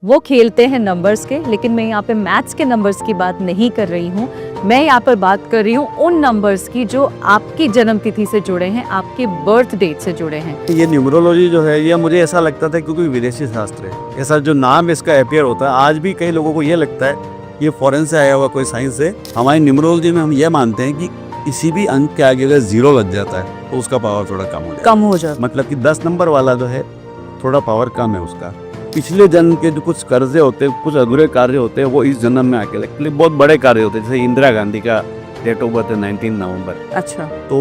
वो खेलते हैं नंबर्स के, लेकिन मैं यहाँ पे मैथ्स के नंबर्स की बात नहीं कर रही हूँ। मैं यहाँ पर बात कर रही हूँ उन नंबर्स की जो आपकी जन्म तिथि से जुड़े हैं, आपके बर्थ डेट से जुड़े हैं। ये न्यूमरोलॉजी जो है ये मुझे ऐसा लगता था क्योंकि विदेशी शास्त्र है, ऐसा जो नाम इसका अपियर होता है आज भी कई लोगों को ये लगता है ये फॉरेन से आया हुआ कोई साइंस है। हमारी न्यूमरोलॉजी में हम ये मानते हैं कि किसी भी अंक के आगे अगर 0 लग जाता है तो उसका पावर थोड़ा कम हो जाता है। मतलब कि 10 नंबर वाला जो है थोड़ा पावर कम है उसका। पिछले जन्म के जो कुछ कर्जे होते हैं, कुछ अधूरे कार्य होते हैं, वो इस जन्म में आके लगते हैं। बहुत बड़े कार्य होते हैं, जैसे इंदिरा गांधी का डेट ऑफ बर्थ है 19 नवंबर। अच्छा। तो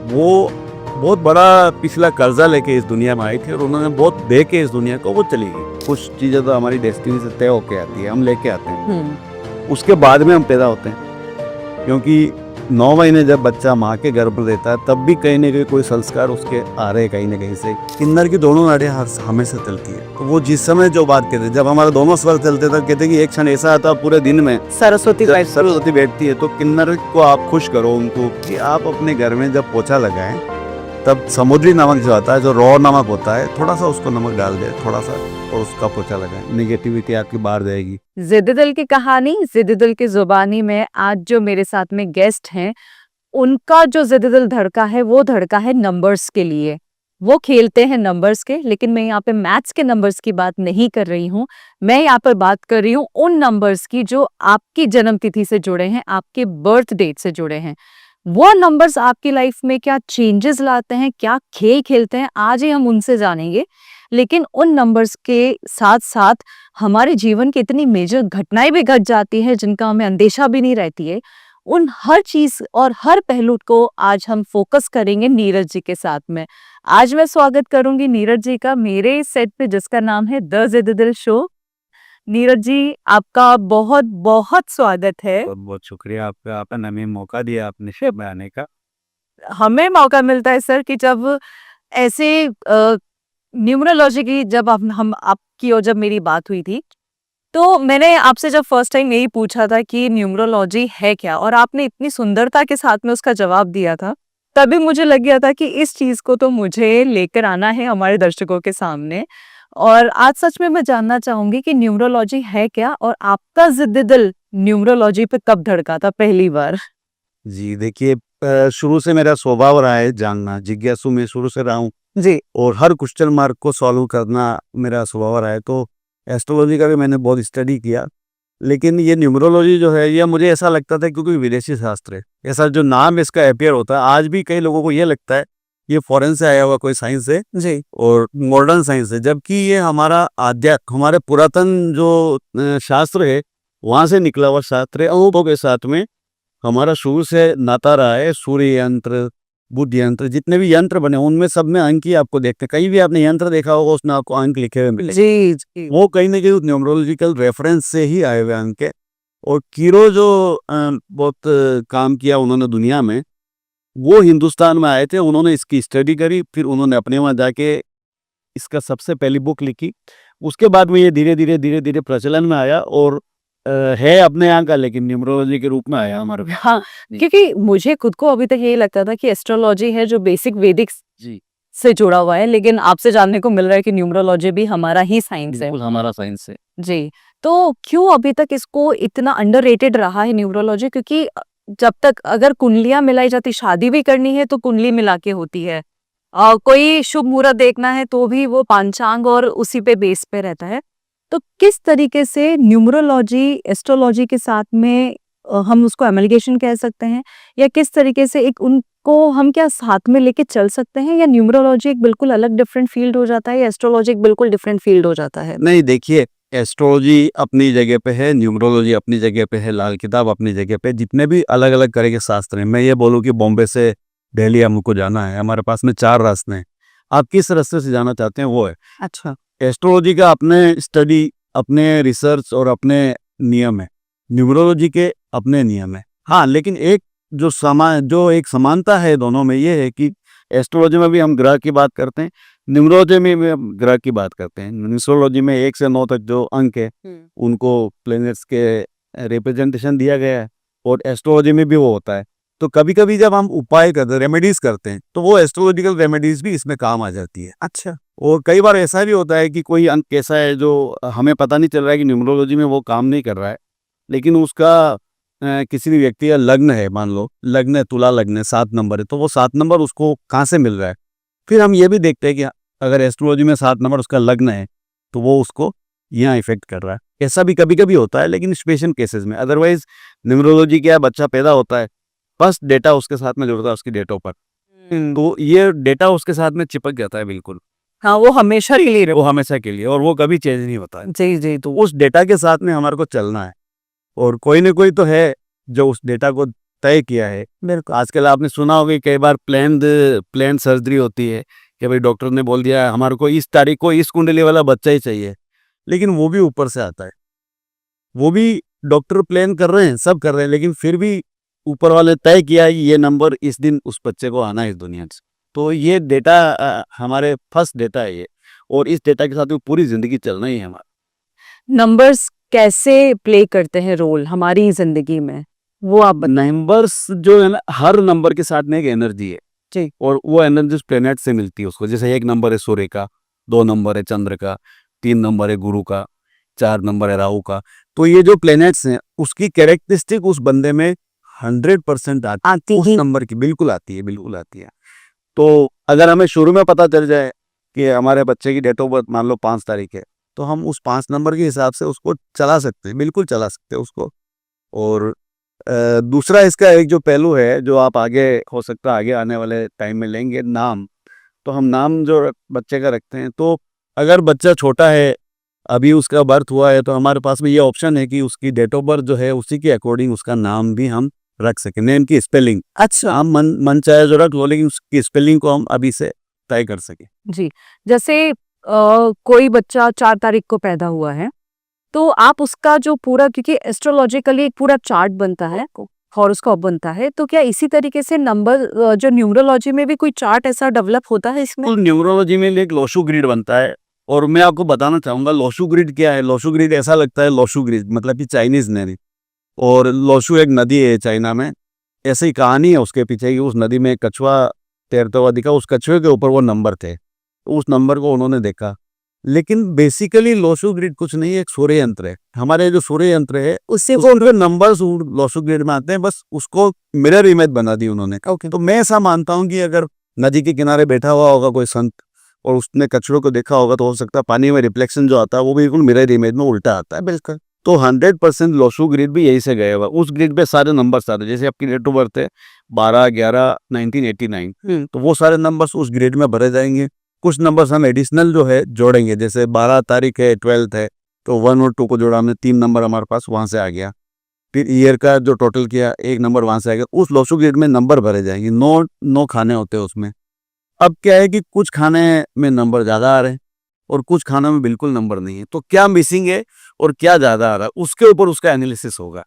वो बहुत बड़ा पिछला कर्जा लेके इस दुनिया में आई थी और उन्होंने बहुत दे के इस दुनिया को वो चली गई। कुछ चीज़ें तो हमारी डेस्टिनी से तय होके आती है, हम लेके आते हैं, उसके बाद में हम पैदा होते हैं। क्योंकि 9 महीने जब बच्चा माँ के गर्भ में रहता है तब भी कहीं ना कहीं कोई संस्कार उसके आ रहे कहीं ना कहीं से। किन्नर की दोनों नाड़ियाँ हमेशा चलती है। तो वो जिस समय जो बात कहते हैं, जब हमारे दोनों स्वर चलते तब कहते हैं कि एक क्षण ऐसा आता पूरे दिन में सरस्वती बैठती है। तो किन्नर को आप खुश करो उनको कि आप अपने घर में जब पोछा लगाएं तब समुद्री नमक जो आता है, जो रॉ नमक होता है, थोड़ा सा उसको नमक डाल दे थोड़ा सा और उसका पोछा लगाएं। नेगेटिविटी आपकी बाहर जाएगी। जिद दिल की कहानी, जिद दिल की जुबानी में आज जो मेरे साथ में गेस्ट हैं, उनका जो जिद दिल धड़का है वो धड़का है नंबर्स के लिए। वो खेलते हैं नंबर्स के, लेकिन मैं यहाँ पे मैथ्स के नंबर्स की बात नहीं कर रही हूँ। मैं यहाँ पर बात कर रही हूँ उन नंबर्स की जो आपकी जन्म तिथि से जुड़े हैं, आपके बर्थ डेट से जुड़े हैं। वो नंबर्स आपकी लाइफ में क्या चेंजेस लाते हैं, क्या खेल खेलते हैं, आज ही हम उनसे जानेंगे। लेकिन उन नंबर्स के साथ साथ हमारे जीवन की इतनी मेजर घटनाएं भी घट जाती हैं जिनका हमें अंदेशा भी नहीं रहती है। उन हर चीज और हर पहलू को आज हम फोकस करेंगे नीरज जी के साथ में। आज मैं स्वागत करूंगी नीरज जी का मेरे सेट पे, जिसका नाम है द जिद दिल शो। नीरज जी, आपका बहुत बहुत स्वागत है। बहुत बहुत शुक्रिया आपका, आपने हमें मौका दिया अपने शो में आने का। हमें मौका मिलता है सर कि जब ऐसे न्यूमरोलॉजी की जब हम आपकी और जब मेरी बात हुई थी, तो मैंने आपसे जब फर्स्ट टाइम यही पूछा था कि न्यूमरोलॉजी है क्या, और आपने इतनी सुंदरता के साथ में उसका जवाब दिया था, तभी मुझे लग गया था कि इस चीज को तो मुझे लेकर आना है हमारे दर्शकों के सामने। और आज सच में मैं जानना चाहूंगी कि न्यूमरोलॉजी है क्या, और आपका जिद्दी दिल न्यूमरोलॉजी पे कब धड़का था पहली बार? जी देखिए, शुरू से मेरा स्वभाव रहा है जानना, जिज्ञासु मैं शुरू से रहा हूँ जी। और हर क्वेश्चन मार्क को सॉल्व करना मेरा स्वभाव रहा है। तो एस्ट्रोलॉजी का भी मैंने बहुत स्टडी किया, लेकिन ये न्यूमरोलॉजी जो है ये मुझे ऐसा लगता था क्योंकि विदेशी शास्त्र है, ऐसा जो नाम इसका अपियर होता है आज भी कई लोगों को ये लगता है ये फॉरेन से आया हुआ कोई साइंस है जी। और मॉडर्न साइंस है, जबकि ये हमारा आध्यात्म, हमारे पुरातन जो शास्त्र है वहाँ से निकला हुआ शास्त्र है। अनुभव के साथ में हमारा शुरू से नाता रहा है। सूर्य यंत्र, बुद्ध यंत्र, जितने भी यंत्र बने उनमें सब में अंक ही आपको देखते हैं। कहीं भी आपने यंत्र देखा होगा उसमें आपको अंक लिखे हुए मिले। जी जी। वो कहीं ना कहीं न्यूमरोलॉजिकल रेफरेंस से ही आए हुए अंक है। और कीरो जो बहुत काम किया उन्होंने दुनिया में, वो हिंदुस्तान में आए थे, उन्होंने इसकी स्टडी करी, फिर उन्होंने अपने वहाँ जाके इसका सबसे पहली बुक लिखी। उसके बाद में ये धीरे धीरे प्रचलन में आया और है अपने यहाँ का, लेकिन न्यूमरोलॉजी के रूप में आया हमारे पास। हाँ, क्योंकि मुझे खुद को अभी तक यही लगता था कि एस्ट्रोलॉजी है जो बेसिक वैदिक जी से जुड़ा हुआ है, लेकिन आपसे जानने को मिल रहा है कि न्यूमरोलॉजी भी हमारा ही साइंस है। बिल्कुल हमारा साइंस है। जी। तो क्यों अभी तक इसको इतना अंडररेटेड रहा है न्यूमरोलॉजी? क्योंकि जब तक अगर कुंडलियां मिलाई जाती, शादी भी करनी है तो कुंडली मिला के होती है, कोई शुभ मुहूर्त देखना है तो भी वो पांचांग और उसी पे बेस पे रहता है। तो किस तरीके से न्यूमरोलॉजी एस्ट्रोलॉजी के साथ में हम उसको एमलगेशन कह सकते हैं, या किस तरीके से एक उनको हम क्या साथ में लेके चल सकते हैं, या न्यूमरोलॉजी एक बिल्कुल अलग डिफरेंट फील्ड हो जाता है, या एस्ट्रोलॉजी एक बिल्कुल डिफरेंट फील्ड हो जाता है? नहीं देखिए, एस्ट्रोलॉजी अपनी जगह पे है, न्यूमरोलॉजी अपनी जगह पे है, लाल किताब अपनी जगह पे। जितने भी अलग अलग तरह के शास्त्र हैं, मैं ये बोलूँ कि बॉम्बे से दिल्ली हमको जाना है, हमारे पास में 4 रास्ते हैं। आप किस रास्ते से जाना चाहते हैं वो है। अच्छा। एस्ट्रोलॉजी का अपने स्टडी, अपने रिसर्च और अपने नियम है। न्यूमरोलॉजी के अपने नियम है। हाँ, लेकिन एक जो एक समानता है दोनों में ये है कि एस्ट्रोलॉजी में भी हम ग्रह की बात करते हैं, न्यूमरोलॉजी में भी हम ग्रह की बात करते हैं। न्यूमरोलॉजी में 1 से 9 तक जो अंक है उनको प्लैनेट्स के रिप्रेजेंटेशन दिया गया है, और एस्ट्रोलॉजी में भी वो होता है। तो कभी कभी जब हम उपाय करते हैं, रेमेडीज करते हैं, तो वो एस्ट्रोलॉजिकल रेमेडीज भी इसमें काम आ जाती है। अच्छा। और कई बार ऐसा भी होता है कि कोई अंक कैसा है जो हमें पता नहीं चल रहा है कि न्यूमरोलॉजी में वो काम नहीं कर रहा है, लेकिन उसका किसी भी व्यक्ति का लग्न है, मान लो लग्न है, तुला लग्न है, 7 नंबर है, तो वो 7 नंबर उसको कहाँ से मिल रहा है। फिर हम ये भी देखते हैं कि अगर एस्ट्रोलॉजी में 7 नंबर उसका लग्न है तो वो उसको यहाँ इफेक्ट कर रहा है। ऐसा भी कभी कभी होता है, लेकिन स्पेशल केसेस में। अदरवाइज न्यूमरोलॉजी क्या है, बच्चा पैदा होता है, फर्स्ट डेटा उसके साथ में जुड़ता है उसकी डेटों पर, तो ये डेटा उसके साथ में चिपक जाता है बिल्कुल, हाँ, वो हमेशा के लिए वो हमेशा के लिए, और वो कभी चेंज नहीं होता है। जी जी। तो उस डेटा के साथ में हमारे को चलना है, और कोई ना कोई तो है जो उस डेटा को तय किया है। बिल्कुल। आजकल आपने सुना होगा कि कई बार प्लान सर्जरी होती है कि भाई डॉक्टर ने बोल दिया हमारे को इस तारीख को इस कुंडली वाला बच्चा ही चाहिए, लेकिन वो भी ऊपर से आता है, वो भी डॉक्टर प्लान कर रहे हैं, सब कर रहे हैं, लेकिन फिर भी ऊपर वाले तय किया है कि ये नंबर इस दिन उस बच्चे को आना है इस दुनिया से। तो ये डेटा हमारे फर्स्ट डेटा है ये, और इस डेटा के साथ में पूरी जिंदगी चलना ही है हमारा। नंबर्स कैसे प्ले करते हैं रोल हमारी जिंदगी में, वो आप बताएं। नंबर्स जो है ना, हर नंबर के साथ में एक एनर्जी है जी। और वो एनर्जी उस प्लेनेट से मिलती है उसको। जैसे 1 नंबर है सूर्य का, 2 नंबर है चंद्र का, 3 नंबर है गुरु का, 4 नंबर है राहु का। तो ये जो प्लेनेट्स हैं उसकी कैरेक्टरिस्टिक उस बंदे में 100% आती उस नंबर की, बिल्कुल आती है, बिल्कुल आती है। तो अगर हमें शुरू में पता चल जाए कि हमारे बच्चे की डेट ऑफ बर्थ मान लो 5 तारीख है, तो हम उस 5 नंबर के हिसाब से उसको चला सकते हैं, बिल्कुल चला सकते हैं उसको। और दूसरा इसका एक जो पहलू है जो आप आगे हो सकता है आगे आने वाले टाइम में लेंगे, नाम। तो हम नाम जो बच्चे का रखते हैं, तो अगर बच्चा छोटा है, अभी उसका बर्थ हुआ है, तो हमारे पास में ये ऑप्शन है कि उसकी डेट ऑफ बर्थ जो है उसी के अकॉर्डिंग उसका नाम भी हम रख सकें, नेम की स्पेलिंग। अच्छा। हम मन चाहे जो रख लो, लेकिन उसकी स्पेलिंग को हम अभी से तय कर सकें। जी। जैसे कोई बच्चा 4 तारीख को पैदा हुआ है, तो आप उसका जो पूरा, क्योंकि एस्ट्रोलॉजिकली एक पूरा चार्ट बनता है, हॉरोस्कोप बनता है, तो क्या इसी तरीके से नंबर जो न्यूमरोलॉजी में भी कोई चार्ट ऐसा डेवलप होता है इसमें? तो न्यूमरोलॉजी में एक लोशु ग्रिड बनता है, और मैं आपको बताना चाहूंगा लोशु ग्रिड क्या है। लोशु ग्रिड ऐसा लगता है, लोशु ग्रिड मतलब कि चाइनीज नदी, और लोशु एक नदी है चाइना में। ऐसी कहानी है उसके पीछे कि उस नदी में एक कछुआ तैरता हुआ दिखा, उस कछुए के ऊपर वो नंबर थे, तो उस नंबर को उन्होंने देखा। लेकिन बेसिकली लोशु ग्रिड कुछ नहीं है, एक सूर्य यंत्र है। हमारे जो सूर्य यंत्र है उससे उसके उनके नंबर्स लोशु ग्रिड में आते हैं, बस उसको मिरर इमेज बना दी उन्होंने। तो मैं ऐसा मानता हूँ कि अगर नदी के किनारे बैठा हुआ होगा कोई संत और उसने कचड़ों को देखा होगा, तो हो सकता है पानी में रिफ्लेक्शन जो आता है वो बिल्कुल मिरर इमेज में उल्टा आता है। बिल्कुल। तो 100% लोशु ग्रिड भी यही से गया हुआ, उस ग्रिड पे सारे नंबर्स आते हैं। जैसे आपकी डेट ऑफ बर्थ है 12/11/1989, तो वो सारे नंबर्स उस ग्रिड में भरे जाएंगे। कुछ नंबर्स हम एडिशनल जो है जोड़ेंगे, जैसे 12 तारीख है, 12th है, तो 1 और 2 को जोड़ा हमने, 3 नंबर हमारे पास वहां से आ गया। फिर ईयर का जो टोटल किया, 1 नंबर वहां से आ गया। उस लोशु ग्रिड में नंबर भरे जाएंगे। 9 खाने होते हैं उसमें। अब क्या है कि कुछ खाने में नंबर ज़्यादा आ रहे हैं और कुछ खानों में बिल्कुल नंबर नहीं है, तो क्या मिसिंग है और क्या ज़्यादा आ रहा है, उसके ऊपर उसका एनालिसिस होगा,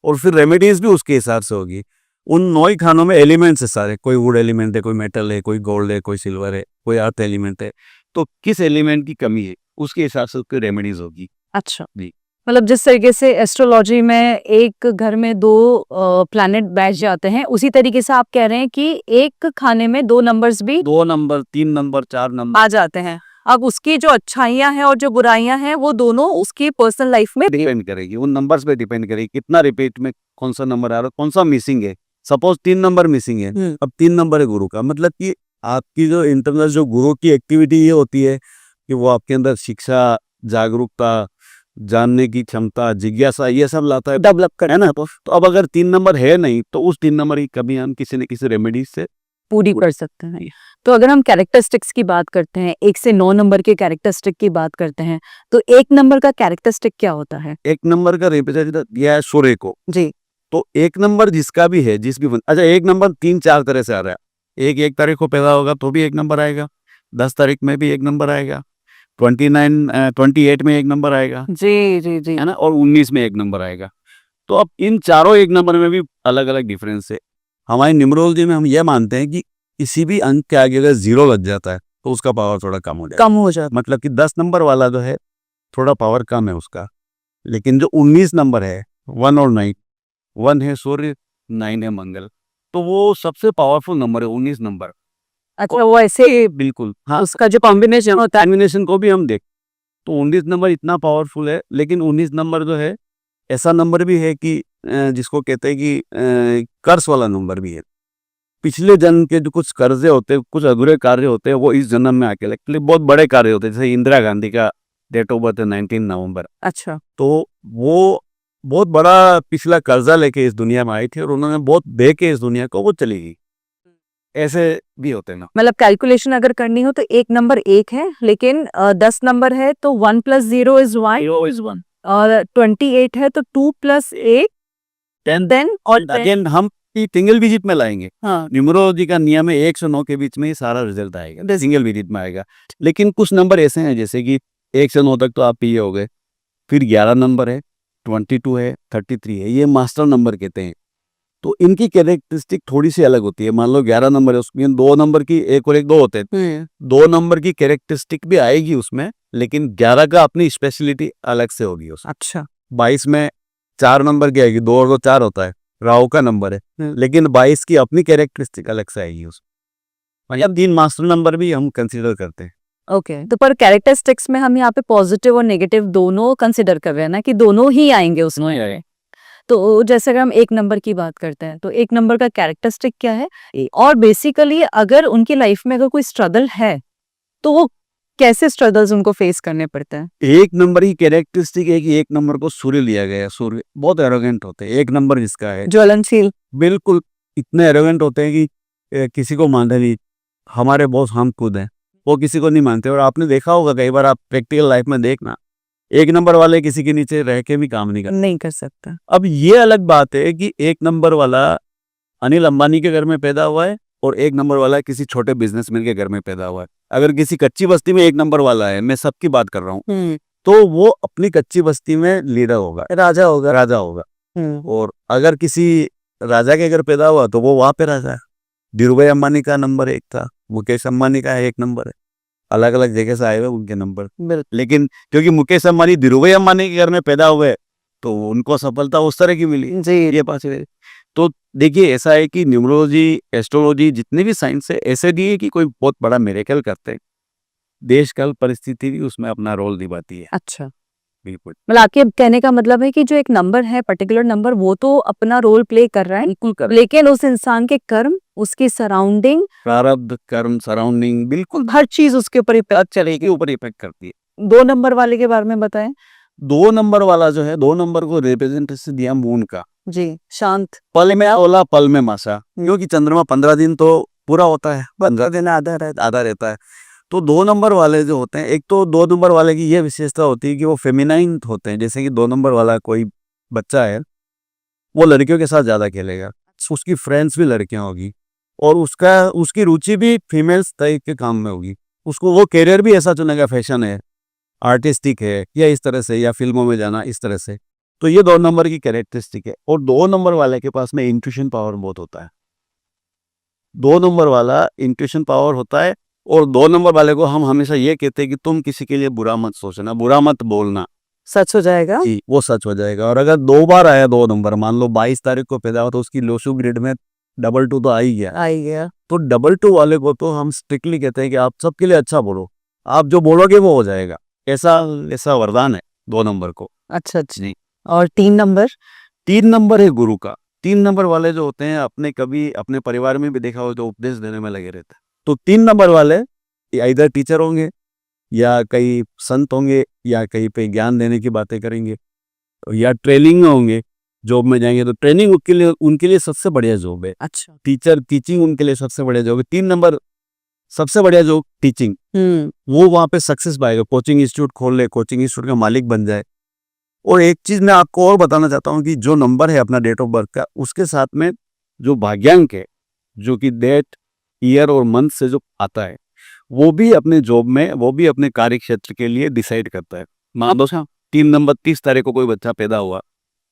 और फिर रेमेडीज भी उसके हिसाब से होगी। उन 9 ही खानों में एलिमेंट्स है सारे, कोई वुड एलिमेंट है, कोई मेटल है, कोई गोल्ड है, कोई सिल्वर है, कोई अर्थ एलिमेंट है। तो किस एलिमेंट की कमी है उसके हिसाब से उसकी रेमेडीज होगी। अच्छा। जी। मतलब जिस तरीके से एस्ट्रोलॉजी में एक घर में 2 प्लैनेट बैठ जाते हैं, उसी तरीके से आप कह रहे हैं कि एक खाने में 2 नंबर्स भी 2 नंबर, 3 नंबर, 4 नंबर आ जाते हैं। अब उसकी जो अच्छाइयां हैं और जो बुराइयां हैं, वो दोनों उसकी पर्सनल लाइफ में डिपेंड करेगी, उन नंबर्स पे डिपेंड करेगी कितना रिपीट में कौन सा नंबर आ रहा है, कौन सा मिसिंग है। सपोज 3 नंबर मिसिंग है, अब 3 नंबर है गुरु का, मतलब कि आपकी जो इंटरनल जो गुरु की एक्टिविटी ये होती है कि वो आपके अंदर शिक्षा, जागरूकता, जानने की क्षमता, जिज्ञासा, ये सब लाता है, डेवलप कर, है ना। तो अब अगर 3 नंबर है नहीं, तो उस 3 नंबर की कमी हम किसी न किसी रेमेडी से पूरी कर सकते हैं। तो अगर हम कैरेक्टरिस्टिक्स की बात करते हैं, 1 से 9 नंबर के कैरेक्टरिस्टिक की बात करते हैं, तो 1 नंबर का कैरेक्टरिस्टिक क्या होता है? 1 नंबर का रिप्रेजेंट दिया है सूर्य को। जी। तो 1 नंबर जिसका भी है, अच्छा 1 नंबर 3-4 तरह से आ रहा है। 1 तारीख को पैदा होगा तो भी 1 नंबर आएगा, 10 तारीख में भी 1 नंबर आएगा, 28 में 1 नंबर आएगा, जी जी जी। है ना, और 19 में 1 नंबर आएगा। तो अब इन चारों 1 नंबर में भी अलग अलग डिफरेंस है। हमारी न्यूमरोलॉजी में हम ये मानते हैं कि किसी भी अंक के आगे अगर 0 लग जाता है तो उसका पावर थोड़ा कम हो जाएगा। कम हो जाता, मतलब कि 10 नंबर वाला जो है थोड़ा पावर कम है उसका, लेकिन जो 19 नंबर है, 1 और 9, 1 है सूर्य, 9 है मंगल, तो वो सबसे पावरफुल नंबर है 19 नंबर। अच्छा, वो ऐसे बिल्कुल हाँ, उसका जो कॉम्बिनेशन होता है। कॉम्बिनेशन को भी हम देख तो 19 नंबर इतना पावरफुल है, लेकिन 19 नंबर जो है ऐसा नंबर भी है कि जिसको कहते हैं कि कर्ज वाला नंबर भी है। पिछले जन्म के जो कुछ कर्जे होते हैं, कुछ अधूरे कार्य होते हैं, वो इस जन्म में आके लगते हैं। बहुत बड़े कार्य होते हैं, जैसे इंदिरा गांधी का डेट ऑफ बर्थ है 19 नवंबर। अच्छा, तो वो बहुत बड़ा पिछला कर्जा लेके इस दुनिया में आई थी और उन्होंने बहुत दे के इस दुनिया को वो चली गई। ऐसे भी होते हैं ना। मतलब कैलकुलेशन अगर करनी हो तो एक नंबर एक है, लेकिन 10 नंबर है तो 1 + 0 = 1, और 28 है तो 2 + 8 10, और 10। अगेन हम सिंगल डिजिट में लाएंगे। हाँ, न्यूमरोलॉजी का नियम है 1 से 9 के बीच में ही सारा रिजल्ट आएगा, सिंगल डिजिट में आएगा। लेकिन कुछ नंबर ऐसे हैं जैसे कि 1 से 9 तक तो आप पिए हो गए, फिर 11 नंबर है, 22 है, 33 है, ये मास्टर नंबर कहते हैं। तो इनकी कैरेक्टरिस्टिक थोड़ी सी अलग होती है। मान लो 11 नंबर है, उसमें 2 नंबर की 1 और 1 2 होते हैं। 2 नंबर की कैरेक्टरिस्टिक भी आएगी उसमें, लेकिन 11 का अपनी स्पेशलिटी अलग से होगी उसमें। अच्छा, 22 में 4 नंबर की आएगी, 2 और 2 4 होता है, राहु का नंबर है, लेकिन 22 की अपनी कैरेक्टरिस्टिक अलग से आएगी उसमें। मतलब 3 मास्टर नंबर भी हम कंसीडर करते हैं। ओके। तो पर कैरेक्टरिस्टिक्स में हम यहाँ पे पॉजिटिव और नेगेटिव दोनों कंसिडर कर रहे हैं ना, कि दोनों ही आएंगे उसमें। तो जैसे अगर हम एक नंबर की बात करते हैं तो एक नंबर का कैरेक्टरिस्टिक क्या है, और बेसिकली अगर उनकी लाइफ में अगर कोई स्ट्रगल है तो वो कैसे स्ट्रगल्स उनको फेस करने पड़ते हैं। एक नंबर की कैरेक्टरिस्टिक है कि एक नंबर को सूर्य लिया गया है। सूर्य बहुत एरोगेंट होते हैं, एक नंबर जिसका है ज्वलनशील। बिल्कुल इतने एरोगेंट होते हैं कि किसी को मानते नहीं। हमारे बॉस हम खुद हैं, वो किसी को नहीं मानते। और आपने देखा होगा कई बार, आप प्रैक्टिकल लाइफ में देखना, एक नंबर वाले किसी के नीचे रह के भी काम नहीं करते। नहीं कर सकता। अब ये अलग बात है कि एक नंबर वाला अनिल अंबानी के घर में पैदा हुआ है और एक नंबर वाला किसी छोटे बिजनेसमैन के घर में पैदा हुआ है। अगर किसी कच्ची बस्ती में एक नंबर वाला है, मैं सबकी बात कर रहा हूँ, तो वो अपनी कच्ची बस्ती में लीडर होगा, राजा होगा, राजा होगा। और अगर किसी राजा के घर पैदा हुआ तो वो वहां पे राजा है। धीरूभाई अंबानी का नंबर 1 था, मुकेश अंबानी का 1 नंबर है। अलग अलग जगह से आए हुए उनके नंबर, लेकिन क्योंकि मुकेश अंबानी धीरूभाई अंबानी के घर में पैदा हुए तो उनको सफलता उस तरह की मिली जी। ये पॉसिबल। तो देखिए, ऐसा है कि न्यूमरोलॉजी, एस्ट्रोलॉजी, जितने भी साइंस है, ऐसे नहीं है कि कोई बहुत बड़ा मिरेकल करते हैं। देश काल परिस्थिति भी उसमें अपना रोल निभाती है। अच्छा, बिल्कुल मतलब आपके कहने का मतलब है कि जो एक नंबर है, पर्टिकुलर नंबर, वो तो अपना रोल प्ले कर रहा है, बिल्कुल कर लेकिन उस इंसान के कर्म, उसकी सराउंडिंग, प्रारब्ध, कर्म, सराउंडिंग, बिल्कुल हर चीज उसके ऊपर इफेक्ट चलेगी। ऊपर इफेक्ट करती है। 2 नंबर वाले के बारे में बताएं। 2 नंबर वाला जो है, 2 नंबर को रिप्रेजेंटेशन दिया मून का। जी, शांत। पल में ओला पल में मासा, क्योंकि चंद्रमा 15 दिन तो पूरा होता है, 15 दिन आधा रहता है। तो 2 नंबर वाले जो होते हैं, एक तो 2 नंबर वाले की यह विशेषता होती है कि वो फेमिनाइन होते हैं। जैसे कि 2 नंबर वाला कोई बच्चा है, वो लड़कियों के साथ ज्यादा खेलेगा, उसकी फ्रेंड्स भी लड़कियां होगी, और उसकी रुचि भी फीमेल्स टाइप के काम में होगी। उसको वो कैरियर भी ऐसा चुनेगा, फैशन है, आर्टिस्टिक है, या इस तरह से, या फिल्मों में जाना, इस तरह से। तो ये 2 नंबर की कैरेक्टरिस्टिक है। और 2 नंबर वाले के पास में इंट्यूशन पावर बहुत होता है। 2 नंबर वाला इंट्यूशन पावर होता है। और 2 नंबर वाले को हम हमेशा ये कहते हैं कि तुम किसी के लिए बुरा मत सोचना, बुरा मत बोलना, सच हो जाएगा जी वो सच हो जाएगा। और अगर 2 बार आया 2 नंबर, मान लो 22 तारीख को पैदा हुआ, तो उसकी लोशु ग्रिड में 22 तो आ ही गया। तो 22 वाले को तो हम स्ट्रिक्टली कहते हैं कि आप सबके लिए अच्छा बोलो, आप जो बोलोगे वो हो जाएगा। ऐसा वरदान है 2 नंबर को। अच्छा जी। और 3 नंबर। 3 नंबर है गुरु का। 3 नंबर वाले जो होते हैं, अपने कभी अपने परिवार में भी देखा हो तो उपदेश देने में लगे रहते हैं। तो 3 नंबर वाले इधर टीचर होंगे, या कई संत होंगे, या कहीं पे ज्ञान देने की बातें करेंगे, या ट्रेनिंग में होंगे, जॉब में जाएंगे तो ट्रेनिंग उनके लिए सबसे बढ़िया जॉब है। अच्छा। टीचिंग उनके लिए सबसे बढ़िया जॉब है। 3 नंबर सबसे बढ़िया जॉब टीचिंग, वो वहां पे सक्सेस पाएगा। कोचिंग इंस्टीट्यूट खोल ले, कोचिंग इंस्टीट्यूट का मालिक बन जाए। और एक चीज मैं आपको और बताना चाहता हूँ कि जो नंबर है अपना डेट ऑफ बर्थ का, उसके साथ में जो भाग्यांक है, जो कि डेट, ईयर और मंथ से जो आता है, वो भी अपने जॉब में, वो भी अपने कार्य क्षेत्र के लिए डिसाइड करता है। मान लो 3 नंबर 30 तारीख को कोई बच्चा पैदा हुआ,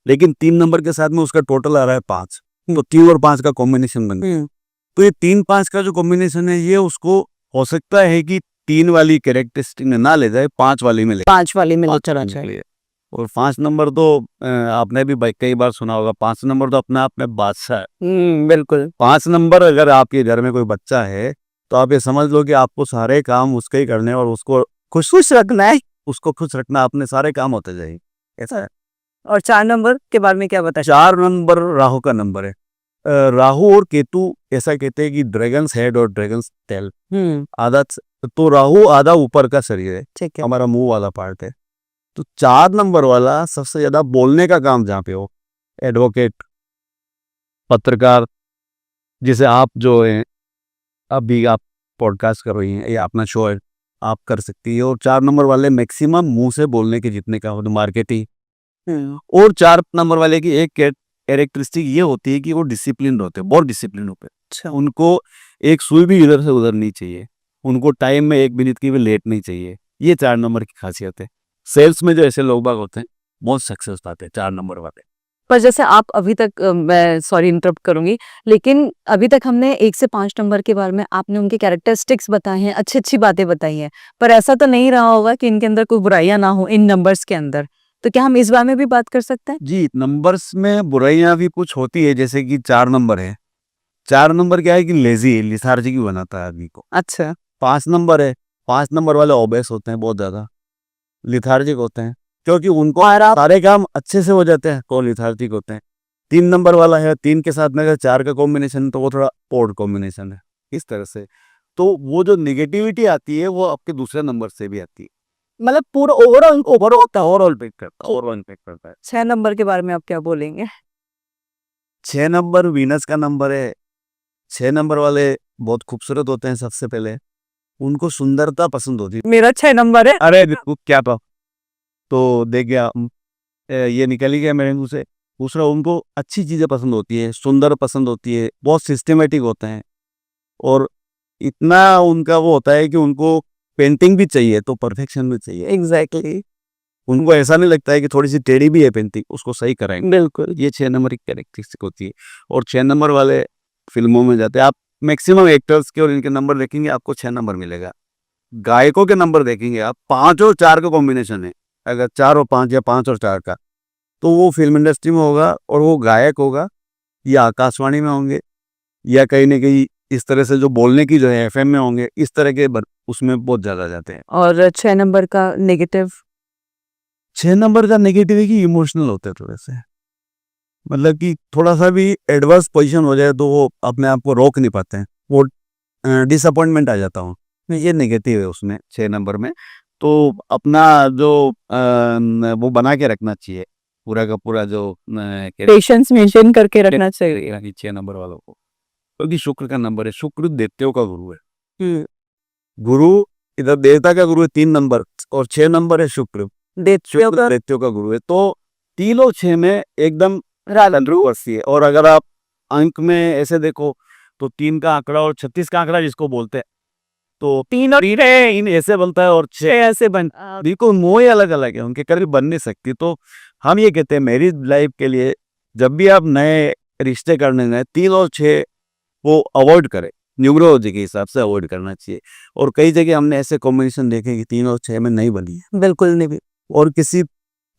लेकिन 3 नंबर के साथ में उसका टोटल आ रहा है 5, तो 3 और 5 का कॉम्बिनेशन बन गया। तो ये 3-5 का जो कॉम्बिनेशन है, ये उसको हो सकता है कि 3 वाली कैरेक्टरिस्टिक में ना ले जाए, 5 वाली में ले, 5 वाले में चला चाहिए। और 5 नंबर तो आपने भी कई बार सुना होगा, 5 नंबर तो अपने आप में बादशाह है। बिल्कुल। 5 नंबर अगर आपके घर में कोई बच्चा है तो आप ये समझ लो कि आपको सारे काम उसके ही करने हैं और उसको खुश रखना है, उसको खुश रखना, अपने सारे काम होते जाएंगे, ऐसा है। और 4 नंबर के बारे में क्या बताएं? 4 नंबर राहु का नंबर है। राहु और केतु ऐसा कहते हैं कि ड्रैगन्स हेड और ड्रैगन्स टेल। आधा तो राहु आधा ऊपर का शरीर है, ठीक है। हमारा मुंह वाला पार्ट है। तो 4 नंबर वाला सबसे ज्यादा बोलने का काम जहाँ पे हो, एडवोकेट, पत्रकार, जैसे आप जो है अभी आप पॉडकास्ट कर रही हैं, ये अपना शो है, आप कर सकती है। और 4 नंबर वाले मैक्सिमम मुंह से बोलने के जितने का हो, मार्केटिंग। और 4 नंबर वाले की एक कैरेक्टरिस्टिक ये होती है कि वो डिसिप्लिन होते हैं, बहुत डिसिप्लिन होते हैं। अच्छा। उनको एक सुई भी इधर से उधर नहीं चाहिए, उनको टाइम में 1 मिनट की भी लेट नहीं चाहिए। ये 4 नंबर की खासियत है। सेल्स में जो ऐसे लोग बाग होते हैं बहुत सक्सेस पाते हैं 4 नंबर वाले। पर जैसे आप अभी तक मैं सॉरी इंटरप्ट करूंगी, लेकिन अभी तक हमने 1 से 5 नंबर के बारे में आपने उनके कैरेक्टरिस्टिक्स बताए हैं, अच्छी-अच्छी बातें बताई हैं। पर ऐसा तो नहीं रहा होगा कि इनके अंदर कोई बुराइयां ना हो इन नंबर्स के अंदर। तो क्या हम इस बारे में भी बात कर सकते हैं? जी, नंबर्स में बुराइयां भी कुछ होती है, जैसे कि 4 नंबर है। 4 नंबर क्या है कि लेजी है, लिथार्जिक बनाता है आदमी को। अच्छा। 5 नंबर है, 5 नंबर वाले ओबेस होते हैं, बहुत ज्यादा लिथार्जिक होते हैं, क्योंकि उनको सारे काम अच्छे से हो जाते हैं तो लिथार्जिक होते हैं। 3 नंबर वाला है, 3 के साथ में अगर 4 का कॉम्बिनेशन तो वो थोड़ा पोर्ड कॉम्बिनेशन है, इस तरह से। तो वो जो निगेटिविटी आती है वो आपके दूसरे नंबर से भी आती है, मतलब पूरा ओवरऑल इम्पैक्ट करता है। 6 नंबर के बारे में आप क्या बोलेंगे? 6 नंबर वीनस का नंबर है। 6 नंबर वाले बहुत खूबसूरत होते हैं। सबसे पहले उनको सुंदरता पसंद होती है। मेरा 6 नंबर है। अरे देखो क्या था, तो देख गया, ये निकल ही गया मेरे मुंह से। दूसरा, उनको अच्छी चीजें पसंद होती है, सुंदर पसंद होती है, बहुत सिस्टमेटिक होते हैं। और इतना उनका वो होता है कि उनको पेंटिंग भी चाहिए तो परफेक्शन भी चाहिए। एग्जैक्टली। उनको ऐसा नहीं लगता है कि थोड़ी सी टेढ़ी भी है पेंटिंग, उसको सही कराएंगे। बिल्कुल। ये 6 नंबर की कैरेक्टरिस्टिक होती है। और 6 नंबर वाले फिल्मों में जाते हैं, आप मैक्सिमम एक्टर्स के और इनके नंबर देखेंगे आपको 6 नंबर मिलेगा। गायकों के नंबर देखेंगे आप, 5 और 4 का कॉम्बिनेशन है, अगर 4 और 5 या 5 और 4 का, तो वो फिल्म इंडस्ट्री में होगा और वो गायक होगा या आकाशवाणी में होंगे या कहीं ना कहीं इस तरह से जो बोलने की जो है एफएम में होंगे, इस तरह के उसमें बहुत ज्यादा जाते हैं। और 6 नंबर का नेगेटिव? 6 नंबर का नेगेटिव है कि इमोशनल होते हैं थोड़े से, मतलब कि थोड़ा सा भी एडवर्स पोजीशन हो जाए तो वो अपने आप को रोक नहीं पाते हैं, वो डिसअपॉइंटमेंट आ जाता हूँ, ये नेगेटिव है उसमें 6 नंबर में। तो अपना जो वो बना के रखना चाहिए, पूरा का पूरा जो पेशेंस मेंटेन करके रखना चाहिए 6 नंबर वालों को, क्योंकि शुक्र का नंबर है, शुक्र देवताओं का गुरु है। गुरु इधर देवता का गुरु है 3 नंबर, और 6 नंबर है शुक्र देवताओं का गुरु है। तो 3 और 6 में एकदम कंट्रोवर्सी है। और अगर आप अंक में ऐसे देखो तो 3 का आंकड़ा और 36 का आंकड़ा जिसको बोलते हैं, तो 3 और 3 इन ऐसे बनता है और 6 ऐसे बनता, बिल्कुल मोह अलग अलग है, उनके करीब बन नहीं सकती। तो हम ये कहते हैं मैरिज लाइफ के लिए जब भी आप नए रिश्ते करने गए, 3 और 6 वो अवॉइड करें, न्यूमरोलॉजी के हिसाब से अवॉइड करना चाहिए। और कई जगह हमने ऐसे कॉम्बिनेशन देखे कि 3 और 6 में नहीं बनी है, बिल्कुल नहीं भी। और किसी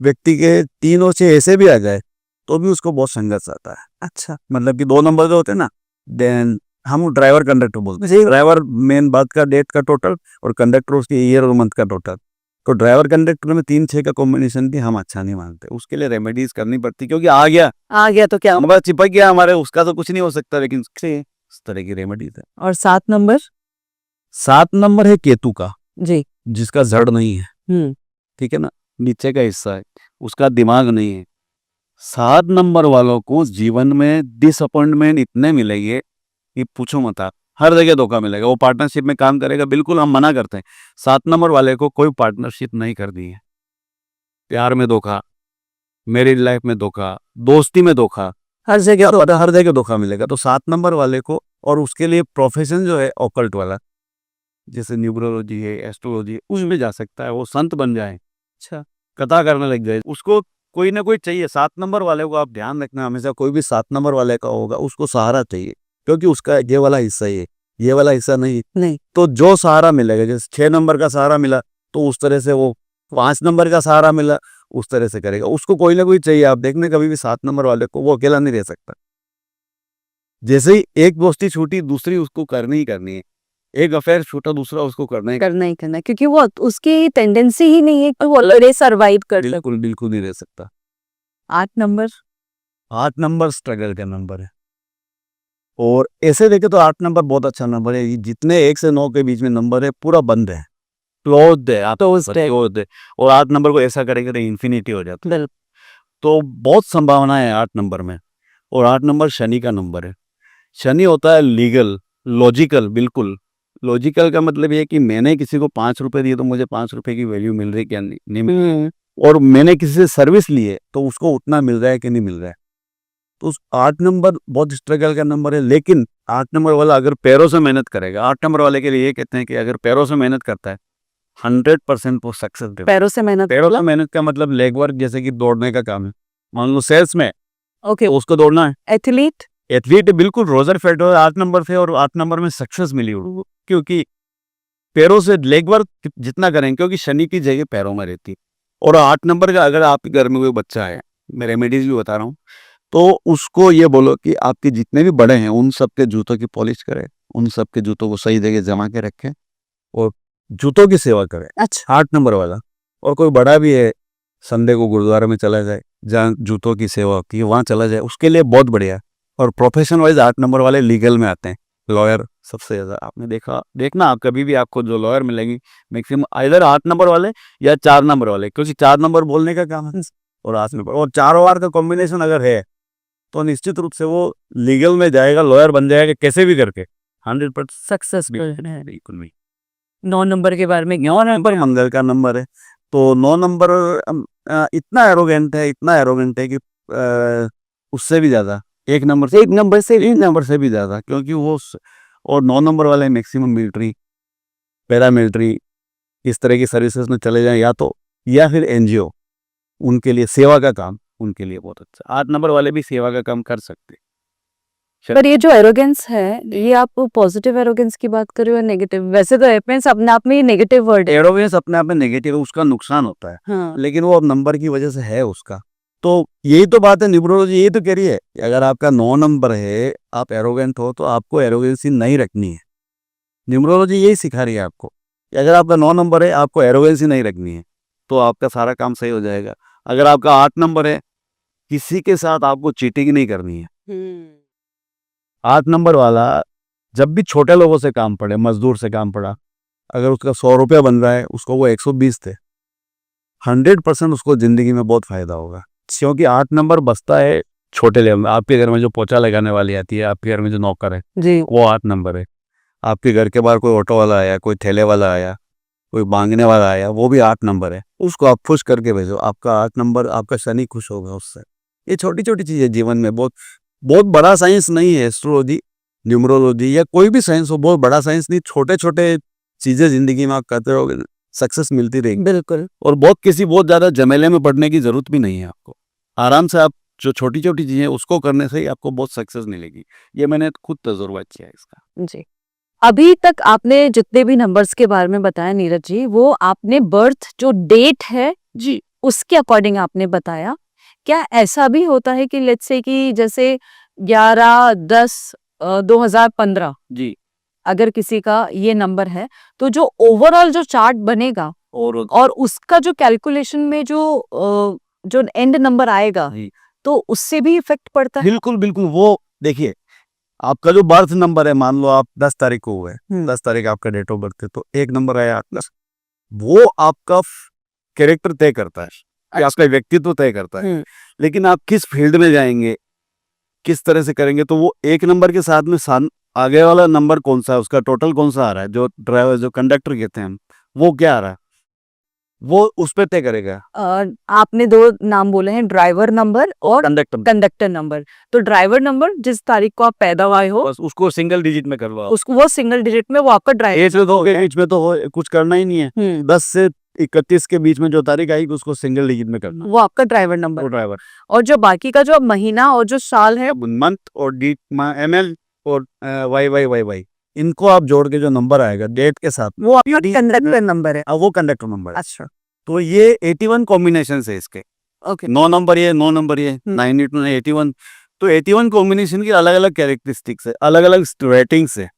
व्यक्ति के 3 और 6 ऐसे भी आ जाए तो भी उसको बहुत संघर्ष आता है। अच्छा। मतलब कि 2 नंबर जो होते हैं ना, देन हम ड्राइवर कंडक्टर बोलते हैं। ड्राइवर मेन बात का डेट का टोटल और कंडक्टर उसके ईयर और मंथ का टोटल। तो ड्राइवर कंडक्टर में 3-6 का कॉम्बिनेशन भी हम अच्छा नहीं मानते, उसके लिए रेमेडीज करनी पड़ती, क्योंकि आ गया तो क्या? हमारा चिपक गया हमारे, उसका तो कुछ नहीं हो सकता, लेकिन इस तरह की रेमेडीज है। और 7 नंबर? 7 नंबर है केतु का, जी। जिसका जड़ नहीं है, ठीक है ना, नीचे का हिस्सा है, उसका दिमाग नहीं है। 7 नंबर वालों को जीवन में डिसअपॉइंटमेंट इतने मिलेंगे कि पूछो मत आप, हर जगह धोखा मिलेगा। वो पार्टनरशिप में काम करेगा, बिल्कुल हम मना करते हैं। 7 नंबर वाले को कोई पार्टनरशिप नहीं कर दी है, प्यार में धोखा, मैरिज लाइफ में धोखा, दोस्ती में धोखा, हर जगह धोखा मिलेगा। तो 7 नंबर वाले को, और उसके लिए प्रोफेशन जो है ऑकल्ट वाला, जैसे न्यूमरोलॉजी है, एस्ट्रोलॉजी है, उसमें जा सकता है, वो संत बन जाए, अच्छा कथा करने लग जाए, उसको कोई ना कोई चाहिए। 7 नंबर वाले को आप ध्यान रखना, हमेशा कोई भी 7 नंबर वाले का होगा उसको सहारा चाहिए, क्योंकि उसका ये वाला हिस्सा ही है, ये वाला हिस्सा नहीं। तो जो सहारा मिलेगा, जैसे 6 नंबर का सहारा मिला तो उस तरह से वो 5 नंबर का सहारा मिला, उस तरह से करेगा, उसको कोई ना कोई चाहिए। आप देखने कभी भी 7 नंबर वाले को, वो अकेला नहीं रह सकता। जैसे ही एक दोस्ती छूटी, दूसरी उसको करनी ही करनी है। एक अफेयर छूटा, दूसरा उसको करना ही करना ही करना है, क्योंकि वो उसकी टेंडेंसी ही नहीं है कि वो अकेले सर्वाइव कर सके। बिल्कुल बिल्कुल नहीं रह सकता। 8 नंबर 8 नंबर स्ट्रगल का नंबर है, और ऐसे देखे तो 8 नंबर बहुत अच्छा नंबर है। ये जितने 1 से 9 के बीच में नंबर है, पूरा बंद है, क्लोज्ड है, आप Closed है। क्लोज्ड है। और 8 नंबर को ऐसा करेंगे तो इन्फिनिटी हो जाता है। बिल्कुल। तो बहुत संभावना है 8 नंबर में। और 8 नंबर शनि का नंबर है। शनि होता है लीगल, लॉजिकल, बिल्कुल लॉजिकल का मतलब ये है कि मैंने किसी को 5 रुपए दिए तो मुझे 5 रुपए की वैल्यू मिल रही है क्या, नहीं मिल रही, और मैंने किसी से सर्विस ली है तो उसको उतना मिल रहा है कि नहीं मिल रहा है। तो उस 8 नंबर बहुत स्ट्रगल का नंबर है। लेकिन 8 नंबर वाला अगर पैरों से मेहनत करेगा, 8 नंबर वाले के लिए ये कहते हैं कि अगर पैरों से मेहनत करता है 100% वो सक्सेस देता है। पैरों से मेहनत। पैरों से मेहनत का मतलब लेग वर्क, जैसे कि दौड़ने का काम है। मान लो सेल्स में, ओके। तो उसको दौड़ना है। एथलीट। एथलीट बिल्कुल, रोजर फेडरर 8 नंबर थे और 8 नंबर में सक्सेस मिली उनको, क्योंकि पैरों से लेग वर्क जितना करेंगे, क्योंकि शनि की जगह पैरों में रहती है। और 8 नंबर का अगर आपके घर में कोई बच्चा है, मैं रेमेडीज भी बता रहा हूँ, तो उसको ये बोलो कि आपके जितने भी बड़े हैं उन सब के जूतों की पॉलिश करें, उन सब के जूतों को सही जगह जमा के रखें और जूतों की सेवा करें। अच्छा। 8 नंबर वाला। और कोई बड़ा भी है, संडे को गुरुद्वारा में चला जाए, जहाँ जूतों की सेवा होती है वहाँ चला जाए, उसके लिए बहुत बढ़िया है। और प्रोफेशन वाइज 8 नंबर वाले लीगल में आते हैं, लॉयर सबसे ज़्यादा। आपने देखना आप कभी भी आपको जो लॉयर मिलेंगी, मैक्सिमम इधर 8 नंबर वाले या 4 नंबर वाले, क्योंकि 4 नंबर बोलने का काम है और 8 नंबर, और चारों बार का कॉम्बिनेशन अगर है तो निश्चित रूप से वो लीगल में जाएगा, लॉयर बन जाएगा कैसे भी करके, 100% सक्सेस। बिल्कुल भी। 9 नंबर के बारे में 9 नंबर मंगल का नंबर है। तो 9 नंबर इतना एरोगेंट है, इतना एरोगेंट है कि उससे भी ज़्यादा, एक नंबर से भी ज़्यादा, क्योंकि वो और 9 नंबर वाले मैक्सिमम मिलिट्री, पैरामिलिट्री, इस तरह की सर्विसेज में चले जाएं, या फिर एनजीओ, उनके लिए सेवा का काम, उनके लिए बहुत अच्छा। 8 नंबर वाले भी सेवा का काम कर सकते हैं। पर ये जो एरोगेंस है, ये आप पॉजिटिव एरोगेंस की बात कर रहे हो या नेगेटिव? वैसे तो एरोगेंस अपने आप में ही नेगेटिव वर्ड है। एरोगेंस अपने आप में नेगेटिव है, उसका नुकसान होता है। हाँ। लेकिन वो अब नंबर की वजह से है उसका। तो यही तो बात है, न्यूमरोलॉजी यही तो कह रही है कि अगर आपका 9 नंबर है, आप एरोगेंट हो, तो आपको एरोगेंसी नहीं रखनी है। न्यूमरोलॉजी यही सिखा रही है आपको कि अगर आपका 9 नंबर है, आपको एरोगेंसी नहीं रखनी है, तो आपका सारा काम सही हो जाएगा। अगर आपका 8 नंबर है, किसी के साथ आपको चीटिंग नहीं करनी है। 8 नंबर वाला जब भी छोटे लोगों से काम पड़े, मजदूर से काम पड़ा, अगर उसका 100 रुपया बन रहा है, उसको वो 120 थे, 100% उसको जिंदगी में बहुत फायदा होगा। क्योंकि 8 नंबर बसता है छोटे लेवल में। आपके घर में जो पोछा लगाने वाली आती है, आपके घर में जो नौकर है, जी। वो 8 नंबर है। आपके घर के बाहर कोई ऑटो वाला आया, कोई ठेले वाला आया, कोई मांगने वाला आया, वो भी 8 नंबर है। उसको आप खुश करके भेजो, आपका 8 नंबर, आपका शनि खुश होगा उससे। ये छोटी छोटी चीजें जीवन में, बहुत बहुत बड़ा साइंस नहीं है एस्ट्रोलॉजी, न्यूमरोलॉजी या कोई भी साइंस हो, बहुत बड़ा साइंस नहीं। छोटे छोटे चीजें जिंदगी में आप करते रहोगे, सक्सेस मिलती रहेगी। बिल्कुल। और बहुत ज्यादा झमेले में पड़ने की जरूरत भी नहीं है आपको। आराम से आप जो छोटी छोटी चीजें उसको करने से ही आपको बहुत सक्सेस मिलेगी। ये मैंने खुद तजुर्बा किया है इसका। जी। अभी तक आपने जितने भी नंबर्स के बारे में बताया नीरज जी, वो आपने बर्थ जो डेट है जी उसके अकॉर्डिंग आपने बताया। क्या ऐसा भी होता है कि लेट्स से कि जैसे 11/10/2015 जी। अगर किसी का ये नंबर है, तो जो ओवरऑल जो चार्ट बनेगा और उसका जो कैलकुलेशन में जो एंड नंबर आएगा, जी। तो उससे भी इफेक्ट पड़ता है? बिल्कुल बिल्कुल। वो देखिए, आपका जो बर्थ नंबर है, मान लो आप 10 तारीख को हुए, 10 तारीख आपका डेट ऑफ बर्थ है, तो एक नंबर आया 8, वो आपका कैरेक्टर तय करता है, आपका व्यक्तित्व तय करता है। लेकिन आप किस फील्ड में जाएंगे, किस तरह से करेंगे, तो वो एक नंबर के साथ में आगे वाला नंबर कौन सा है, उसका टोटल कौन सा आ रहा है, जो ड्राइवर, जो कंडक्टर कहते हैं हम, वो क्या आ रहा है, वो उस पर तय करेगा। आपने 2 नाम बोले हैं, ड्राइवर नंबर और कंडक्टर नंबर। तो ड्राइवर नंबर जिस तारीख को आप पैदा हुए हो, बस उसको सिंगल डिजिट में करवा, उसको वो सिंगल डिजिट में वो आपका ड्राइवर। एज में तो कुछ करना ही नहीं है। 10 से 31 के बीच में जो तारीख आएगी उसको सिंगल डिजिट में करना, वो आपका ड्राइवर नंबर। ड्राइवर। और जो बाकी का जो महीना और जो साल है, मंथ और डी ML और YY इनको आप जोड़ के जो नंबर आएगा डेट के साथ, वो आपका कंडक्टर नंबर है। वो कंडक्टर नंबर है। अच्छा। तो ये 81 कॉम्बिनेशन है इसके। ओके 9 नंबर ये 9 नंबर ये 92 81। तो 81 कॉम्बिनेशन की अलग अलग कैरेक्टरिस्टिक्स है, अलग अलग रेटिंग्स है।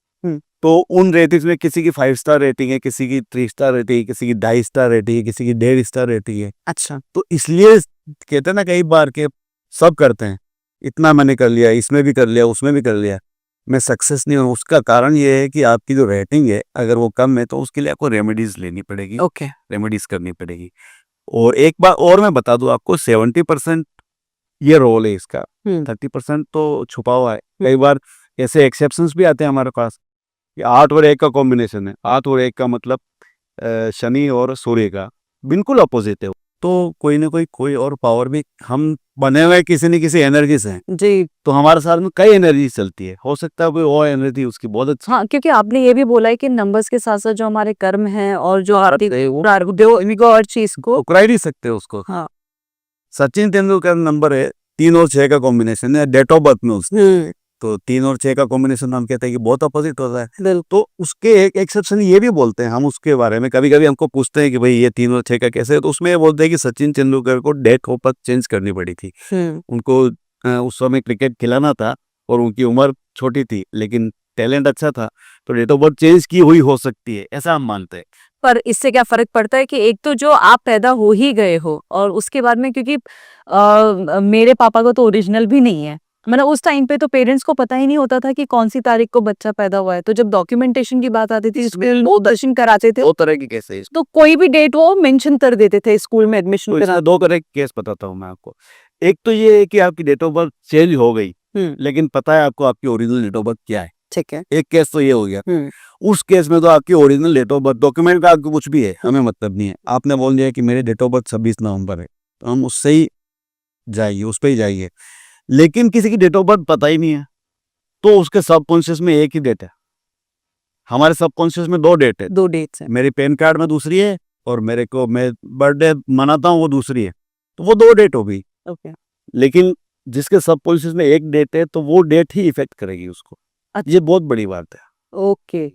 तो उन रेटिंग्स में किसी की 5 स्टार रेटिंग है, किसी की 3 स्टार रेटिंग है, किसी की 2.5 स्टार रेटिंग है, किसी की 1.5 स्टार रेटिंग है। अच्छा तो इसलिए कहते हैं ना कई बार के सब करते हैं, इतना मैंने कर लिया, इसमें भी कर लिया, उसमें भी कर लिया, मैं सक्सेस नहीं हूँ। उसका कारण ये है कि आपकी जो रेटिंग है अगर वो कम है तो उसके लिए आपको रेमेडीज लेनी पड़ेगी, ओके रेमेडीज करनी पड़ेगी। और एक बार और मैं बता दूं आपको, 70% ये रोल है इसका, 30% तो छुपा हुआ है। कई बार ऐसे एक्सेप्शंस भी आते हैं हमारे पास कि 8 और 1 का कॉम्बिनेशन है, 8 और 1 का मतलब शनि और सूर्य का बिल्कुल अपोजिट है। तो कोई ना कोई और पावर भी, हम बने हुए किसी न किसी एनर्जी से हैं, जी तो हमारे साथ में कई एनर्जी चलती है, हो सकता है कोई और एनर्जी उसकी बहुत अच्छी हाँ, क्योंकि आपने ये भी बोला है कि नंबर्स के साथ साथ जो हमारे कर्म हैं और जो आर्थिक और चीज को टुकरा ही नहीं सकते उसको। हाँ सचिन तेंदुलकर नंबर है 3 और 6 का कॉम्बिनेशन है डेट ऑफ बर्थ में उसकी। तो 3 और 6 का कॉम्बिनेशन हम कहते हैं कि बहुत अपोजिट होता है। तो उसके एक एक्सेप्शन ये भी बोलते हैं हम उसके बारे में, कभी कभी हमको पूछते हैं कि भाई ये 3 और 6 का कैसे है, तो उसमें ये बोलते हैं कि सचिन तेंदुलकर को डेट ऑफ बर्थ चेंज करनी पड़ी थी। उनको उस समय क्रिकेट खिलाना था और उनकी उम्र छोटी थी लेकिन टैलेंट अच्छा था, तो डेट ऑफ बर्थ चेंज की हुई हो सकती है, ऐसा हम मानते हैं। पर इससे क्या फर्क पड़ता है कि एक तो जो आप पैदा हो ही गए हो और उसके बाद में, क्योंकि मेरे पापा को तो ओरिजिनल भी नहीं है, मतलब उस टाइम पे तो पेरेंट्स को पता ही नहीं होता था कि कौन सी तारीख को बच्चा पैदा हुआ है। तो जब डॉक्यूमेंटेशन की बात आती थी, जिसमें वो दर्शन कराते थे, दो तरह की केस है, तो कोई भी डेट वो मेंशन कर देते थे स्कूल में एडमिशन तो करा। इसमें 2 तरह के केस बताता हूँ मैं आपको। एक तो ये है कि आपकी डेट ऑफ बर्थ चेंज हो गई लेकिन पता है आपको आपकी ओरिजिनल डेट ऑफ बर्थ क्या है, ठीक है। एक केस तो ये हो गया। उस केस में तो आपकी original date of birth document का आपको कुछ भी है, हमें मतलब नहीं है। आपने बोल दिया कि मेरे डेट ऑफ बर्थ 26 नवंबर है, तो हम उससे ही जाइए, उस पर ही जाइए। लेकिन किसी की डेट ऑफ बर्थ पता ही नहीं है, तो उसके सबकॉन्शियस में एक ही डेट है। हमारे सबकॉन्शियस में 2 डेट है, 2 डेट्स है। मेरे पैन कार्ड में दूसरी है और मेरे को मैं बर्थडे मनाता हूँ वो दूसरी है, तो वो 2 डेट हो गई। ओके लेकिन जिसके सबकॉन्शियस में एक डेट है तो वो डेट ही इफेक्ट करेगी उसको। ये बहुत बड़ी बात है। ओके,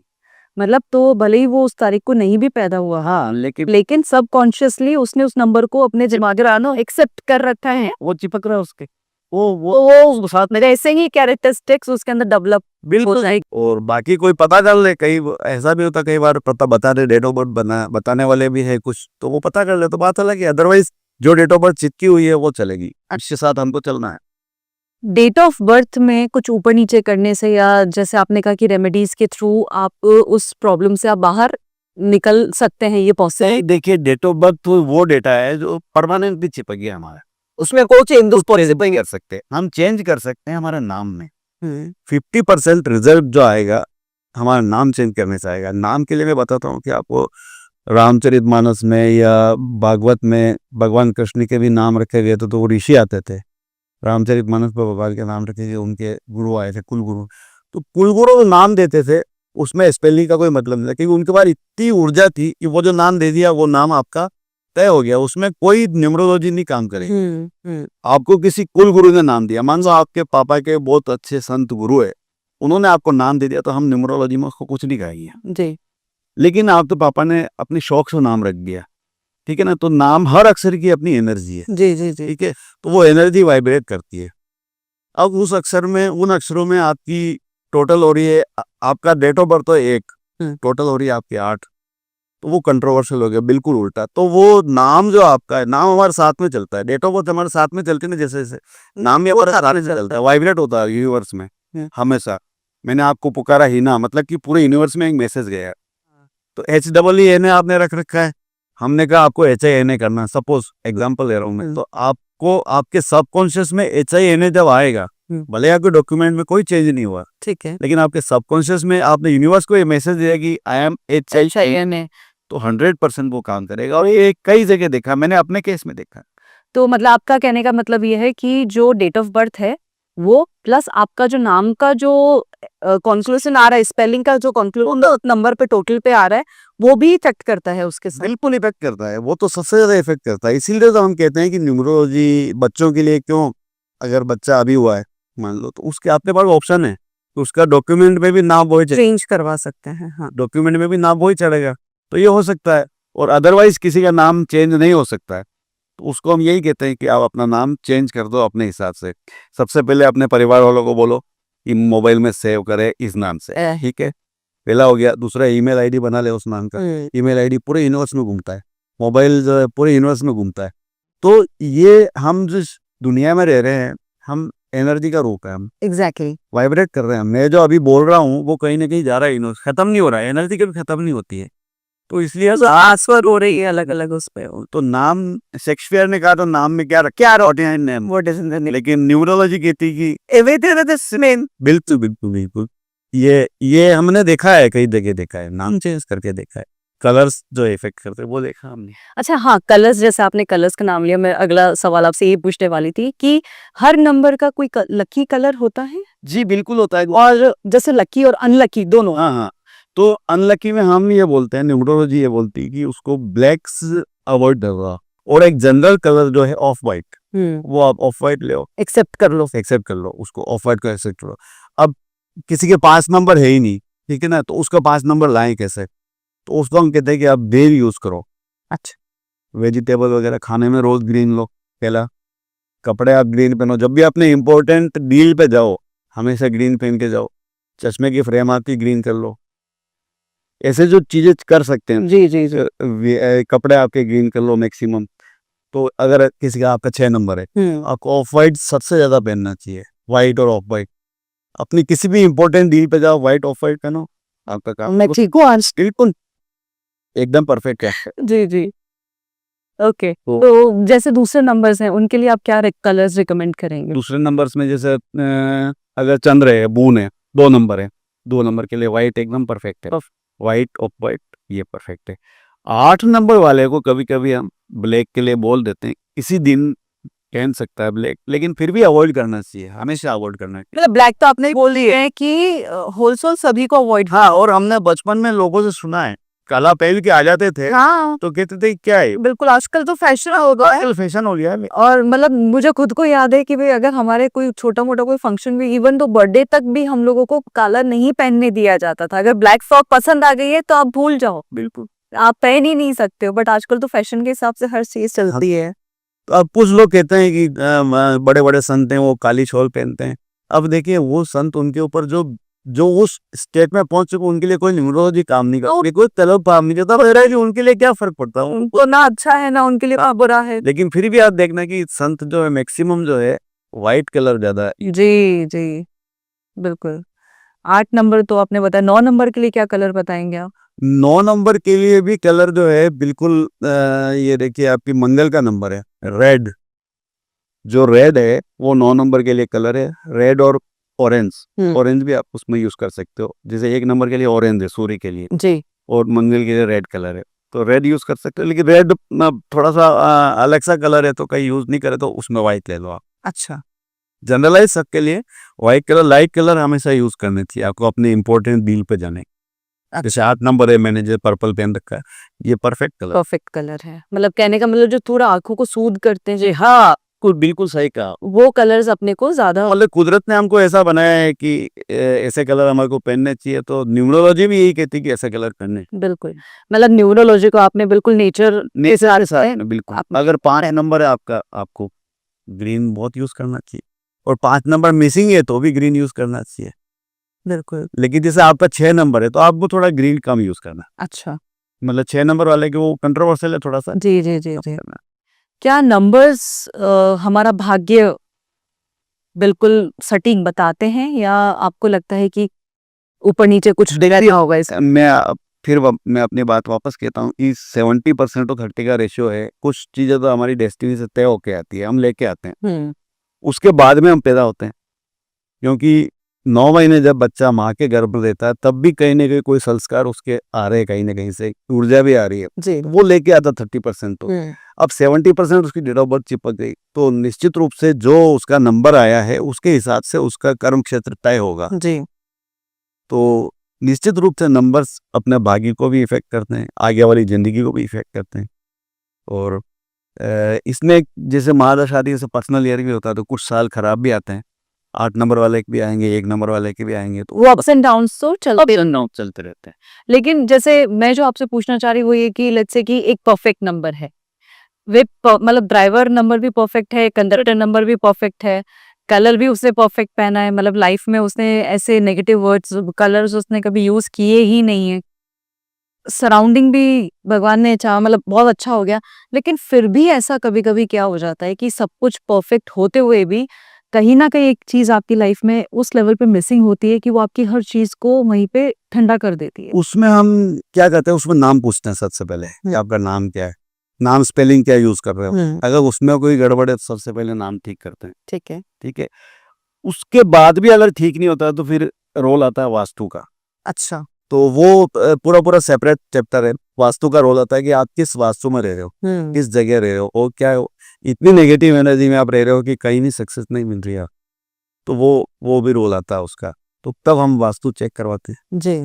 मतलब तो भले ही वो उस तारीख को नहीं भी पैदा हुआ, हाँ, लेकिन सबकॉन्शियसली उसने उस नंबर को अपने दिमाग में एक्सेप्ट कर रखा है। वो चिपक रहा है उसके, वो तो वो साथ में ऐसे ही कैरेक्टरिस्टिक्स उसके अंदर डेवलप हो बिल्कुल। जाएगी। और बाकी कोई पता चल ले, कई ऐसा भी होता, कई बार पता बता दे, डेट ऑफ बर्थ बताने वाले भी है कुछ, तो वो पता कर ले तो बात अलग है। अदरवाइज जो डेट ऑफ बर्थ चिपकी हुई है वो चलेगी, इसके साथ हमको चलना है। डेट ऑफ बर्थ में कुछ ऊपर नीचे करने से, या जैसे आपने कहा कि रेमेडीज के थ्रू आप उस प्रॉब्लम से आप बाहर निकल सकते हैं, ये पॉसिबल? नहीं, देखिए डेट ऑफ बर्थ तो वो डेटा है जो परमानेंटली चिपक गया हमारा, उसमें कोई चेंज नहीं कर सकते। हम चेंज कर सकते हैं हमारे नाम में। 50% रिजल्ट जो आएगा हमारा नाम चेंज करने से आएगा। नाम के लिए मैं बताता हूँ कि आपको रामचरितमानस में या भागवत में भगवान कृष्ण के भी नाम रखे गए थे, तो वो ऋषि आते थे। रामचरितमानस पर भगवान के नाम रखे गए, उनके गुरु आए थे, कुलगुरु। तो कुलगुरु नाम देते थे, उसमें स्पेलिंग का कोई मतलब नहीं था, क्योंकि उनके पास इतनी ऊर्जा थी कि वो जो नाम दे दिया वो नाम आपका तय हो गया, उसमें कोई न्यूमरोलॉजी नहीं काम करेगी। आपको किसी कुल गुरु ने नाम दिया, मान लो आपके पापा के बहुत अच्छे संत गुरु है, उन्होंने आपको नाम दे दिया, तो हम न्यूमरोलॉजी में उसको कुछ नहीं कहेंगे जी। लेकिन आप तो पापा ने अपनी शौक से नाम रख दिया, ठीक है ना, तो नाम हर अक्षर की अपनी एनर्जी है, जी जी जी। ठीक है, तो वो एनर्जी वाइब्रेट करती है। अब उस अक्षर में, उन अक्षरों में आपकी टोटल हो रही है, आपका डेट ऑफ बर्थ तो 1, टोटल हो रही है आपकी 8, तो वो कंट्रोवर्शियल हो गया, बिल्कुल उल्टा। तो वो नाम जो आपका है, नाम हमारे साथ में चलता है, डेट ऑफ बर्थ हमारे साथ में चलती है ना, जैसे जैसे नाम भी हमारे साथ में चलता है, वाइब्रेट होता है यूनिवर्स में हमेशा। मैंने आपको पुकारा हिना, मतलब कि पूरे यूनिवर्स में एक मैसेज गया, तो HEEN आपने रख रखा है, हमने कहा आपको HINA करना, सपोज एग्जांपल दे रहा हूँ मैं, तो आपको आपके सबकॉन्शियस में HINA जब आएगा, भले आपके डॉक्यूमेंट में कोई चेंज नहीं हुआ, ठीक है, लेकिन आपके सबकॉन्शियस में आपने यूनिवर्स को ये मैसेज दिया कि आई एम HINA, तो 100% वो काम करेगा। और ये कई जगह देखा, मैंने अपने केस में देखा। तो मतलब आपका कहने का मतलब ये है कि जो डेट ऑफ बर्थ है वो प्लस आपका जो नाम का जो कॉन्क्लूजन आ रहा है, स्पेलिंग का जो कॉन्क्लूजन नंबर पे टोटल पे आ रहा है, वो भी इफेक्ट करता है उसके साथ। बिल्कुल इफेक्ट करता है, वो तो सबसे ज्यादा इफेक्ट करता है। इसीलिए तो हम कहते हैं कि न्यूमरोलॉजी बच्चों के लिए क्यों, अगर बच्चा अभी हुआ है मान लो, तो उसके आपके पास ऑप्शन है, तो उसका डॉक्यूमेंट में भी नाम वही चेंज करवा सकते हैं। हाँ, डॉक्यूमेंट में भी नाम वही चढ़ेगा, तो ये हो सकता है। और अदरवाइज किसी का नाम चेंज नहीं हो सकता है, तो उसको हम यही कहते हैं कि आप अपना नाम चेंज कर दो अपने हिसाब से। सबसे पहले अपने परिवार वालों को बोलो कि मोबाइल में सेव करे इस नाम से, ठीक है, पहला हो गया। दूसरा, ईमेल आईडी बना ले उस नाम का। ईमेल आईडी पूरे यूनिवर्स में घूमता है, मोबाइल जो है पूरे यूनिवर्स में घूमता है। तो ये हम जिस दुनिया में रह रहे हैं, हम एनर्जी का रूप है, हम एग्जैक्टली वाइब्रेट कर रहे हैं। मैं जो अभी बोल रहा हूँ वो कहीं ना कहीं जा रहा है यूनिवर्स, खत्म नहीं हो रहा है, एनर्जी कभी खत्म नहीं होती है। तो इसलिए ट्रांसफर हो रही है अलग अलग उस पे। तो नाम, शेक्सपियर ने कहा तो नाम में क्या name, what is in the लेकिन न्यूरोलॉजी कहती कि एवरीथिंग इज सेम। बिल्कुल बिल्कुल बिल्कुल। ये हमने देखा है, कई जगह देखा है, नाम चेंज करके देखा है, कलर्स जो इफेक्ट करते हैं वो देखा हमने। अच्छा हाँ, कलर्स, जैसे आपने कलर्स का नाम लिया, मैं अगला सवाल आपसे ये पूछने वाली थी कि हर नंबर का कोई लकी कलर होता है? जी बिल्कुल होता है। और जैसे लकी और अनलकी दोनों? हाँ हाँ, तो अनलकी में हम ये बोलते हैं, न्यूमरोलॉजी ये बोलती है कि उसको ब्लैक्स अवॉइड करना, और एक जनरल कलर जो है ऑफ वाइट, वो आप ऑफ वाइट ले, एक्सेप्ट कर लो। एक्सेप्ट कर लो उसको, ऑफ वाइट को एक्सेप्ट करो। अब किसी के पास नंबर है ही नहीं, ठीक है ना, तो उसका पास नंबर लाएं कैसे? तो उसको हम कहते हैं कि आप बेर यूज करो। अच्छा। वेजिटेबल वगैरह खाने में रोज ग्रीन लो, पहला। कपड़े आप ग्रीन पहनो, जब भी अपने इंपॉर्टेंट डील पे जाओ हमेशा ग्रीन पहन के जाओ। चश्मे की फ्रेम आपकी ग्रीन कर लो। ऐसे जो चीजें कर सकते हैं, जी जी जी। कपड़े आपके ग्रीन कर लो मैक्सिमम। तो अगर किसी का आपका 6 नंबर है, आपको ऑफ वाइट सबसे ज्यादा पहनना चाहिए, व्हाइट और ऑफ वाइट। अपनी किसी भी इंपॉर्टेंट डील पे जाओ, व्हाइट ऑफ वाइट पहनो, आपका काम मैं ठीक हूँ आज। बिल्कुल एकदम परफेक्ट है। जी जी। ओके, तो जैसे दूसरे नंबर्स हैं उनके लिए आप क्या कलर्स रिकमेंड करेंगे? दूसरे नंबर्स में जैसे अगर चंद्र है, बून है, 2 नंबर है, 2 नंबर के लिए व्हाइट एकदम परफेक्ट है, व्हाइट ऑफ वाइट ये परफेक्ट है। 8 नंबर वाले को कभी कभी हम ब्लैक के लिए बोल देते हैं, इसी दिन पहन सकता है ब्लैक, लेकिन फिर भी अवॉइड करना चाहिए, हमेशा अवॉइड करना चाहिए। मतलब ब्लैक तो आपने बोल दिया है कि होलसेल सभी को अवॉइड। हाँ, और हमने बचपन में लोगों से सुना है, काला पहन के आ जाते थे, हाँ तो कहते थे क्या है, बिल्कुल, आजकल तो फैशन हो गया है। आजकल फैशन हो गया है। और मतलब मुझे खुद को याद है कि भाई अगर हमारे कोई छोटा मोटा कोई फंक्शन भी, इवन तो बर्थडे तक भी हम लोगों को काला नहीं पहनने दिया जाता था। अगर ब्लैक फ्रॉक पसंद आ गई है तो आप भूल जाओ, बिल्कुल आप पहन ही नहीं सकते हो। बट आजकल तो फैशन के हिसाब से हर चीज चलती है। तो अब कुछ लोग कहते हैं कि बड़े बड़े संत हैं वो काली शॉल पहनते हैं। अब देखिए वो संत, उनके ऊपर जो जो उस स्टेट में पहुंच चुके, उनके लिए कोई न्यूमरोलॉजी काम नहीं करता, कोई तलब काम नहीं करता, बह रहा है कि उनके लिए क्या फर्क पड़ता है, उनको ना अच्छा है ना उनके लिए बुरा है। लेकिन फिर भी आप देखना कि संत जो है मैक्सिमम जो है व्हाइट कलर ज्यादा है। जी जी बिल्कुल। 8 नंबर तो आपने बताया, 9 नंबर के लिए क्या कलर बताएंगे आप? 9 नंबर के लिए भी कलर जो है बिल्कुल ये देखिए आपकी मंगल का नंबर है, रेड। जो रेड है वो 9 नंबर के लिए कलर है, रेड और ऑरेंज। ऑरेंज भी आप उसमें यूज कर सकते हो, जैसे 1 नंबर के लिए ऑरेंज है सूर्य के लिए जी, और मंगल के लिए रेड कलर है, तो रेड यूज कर सकते हो। लेकिन रेड थोड़ा सा अलग सा कलर है, तो कहीं यूज नहीं करे तो उसमें व्हाइट ले लो आप। अच्छा। जनरलाइज सबके लिए व्हाइट कलर, लाइट कलर हमेशा यूज करने चाहिए आपको अपने इंपॉर्टेंट डील पे जाने। जैसे 8 नंबर है, मैंने जो पर्पल पहन रखा है, ये परफेक्ट कलर है, मतलब कहने का मतलब जो थोड़ा आंखों को सूद करते हैं जी। हाँ बिल्कुल सही कहा। वो कलर्स अपने को ज्यादा, मतलब कुदरत ने हमको ऐसा बनाया है कि ऐसे कलर हमारे को पहनने चाहिए, तो न्यूमरोलॉजी भी यही कहती है कि ऐसे कलर पहनने। बिल्कुल, मतलब न्यूरोलॉजी को आपने बिल्कुल नेचर नेचर साथ में बिल्कुल। अगर 5 नंबर है आपका, आपको ग्रीन बहुत यूज करना चाहिए, और 5 नंबर मिसिंग है तो भी ग्रीन यूज करना चाहिए। बिल्कुल। लेकिन जैसे आपका 6 नंबर है तो आपको थोड़ा ग्रीन कम यूज करना। अच्छा। मतलब 6 नंबर वाले के वो कंट्रोवर्शियल है थोड़ा सा। जी जी जी जी। क्या नंबर्स हमारा भाग्य बिल्कुल सटीक बताते हैं, या आपको लगता है कि ऊपर नीचे कुछ दिया होगा इसका? मैं अपनी बात वापस कहता हूँ कि 70% और 30 का रेशियो है। कुछ चीजें तो हमारी डेस्टिनी से तय होके आती है, हम लेके आते हैं, उसके बाद में हम पैदा होते हैं। क्योंकि 9 महीने जब बच्चा माँ के गर्भ में रहता है, तब भी कहीं ना कहीं कोई संस्कार उसके आ रहे हैं, कहीं ना कहीं से ऊर्जा भी आ रही है जी। वो लेके आता 30%। तो अब 70% उसकी डेट ऑफ बर्थ चिपक गई, तो निश्चित रूप से जो उसका नंबर आया है उसके हिसाब से उसका कर्म क्षेत्र तय होगा जी। तो निश्चित रूप से नंबर्स अपने भाग्य को भी इफेक्ट करते हैं, आगे वाली जिंदगी को भी इफेक्ट करते हैं। और इसमें जैसे महादशा आदि से पर्सनल ईयर भी होता है, तो कुछ साल खराब भी आते हैं, 8 नंबर वाले के भी आएंगे, 1 नंबर वाले के भी आएंगे, तो वो अप्स एंड डाउन्स तो चलते रहते हैं। लेकिन जैसे मैं जो आपसे पूछना चाह रही हूँ वो ये कि लेट्स से कि एक परफेक्ट नंबर है, वे मतलब ड्राइवर नंबर भी परफेक्ट है, कंडक्टर नंबर भी परफेक्ट है, कलर भी उसने परफेक्ट पहना है, मतलब लाइफ में उसने ऐसे नेगेटिव वर्ड्स कलर्स उसने कभी यूज किए ही नहीं है, सराउंडिंग भी भगवान ने चाहा मतलब बहुत अच्छा हो गया, लेकिन फिर भी ऐसा कभी कभी क्या हो जाता है कि सब कुछ परफेक्ट होते हुए भी कहीं ना कहीं एक चीज आपकी लाइफ में उस लेवल पे मिसिंग होती है कि वो आपकी हर चीज को वहीं पे ठंडा कर देती है। उसमें हम क्या करते हैं, उसमें नाम पूछते हैं सबसे पहले कि आपका नाम क्या है, नाम स्पेलिंग क्या यूज कर रहे हो। अगर उसमें कोई गड़बड़ है तो सबसे पहले नाम ठीक करते हैं। ठीक है। ठीक है, उसके बाद भी अगर ठीक नहीं होता तो फिर रोल आता है वास्तु का। अच्छा। तो वो पूरा पूरा सेपरेट चैप्टर है। वास्तु का रोल आता है कि आप किस वास्तु में रह रहे हो, किस जगह रह रहे हो, और क्या इतनी नेगेटिव एनर्जी में आप रह रहे हो कि कहीं भी सक्सेस नहीं मिल रही है, तो वो भी रोल आता है उसका। तो तब हम वास्तु चेक करवाते हैं जी।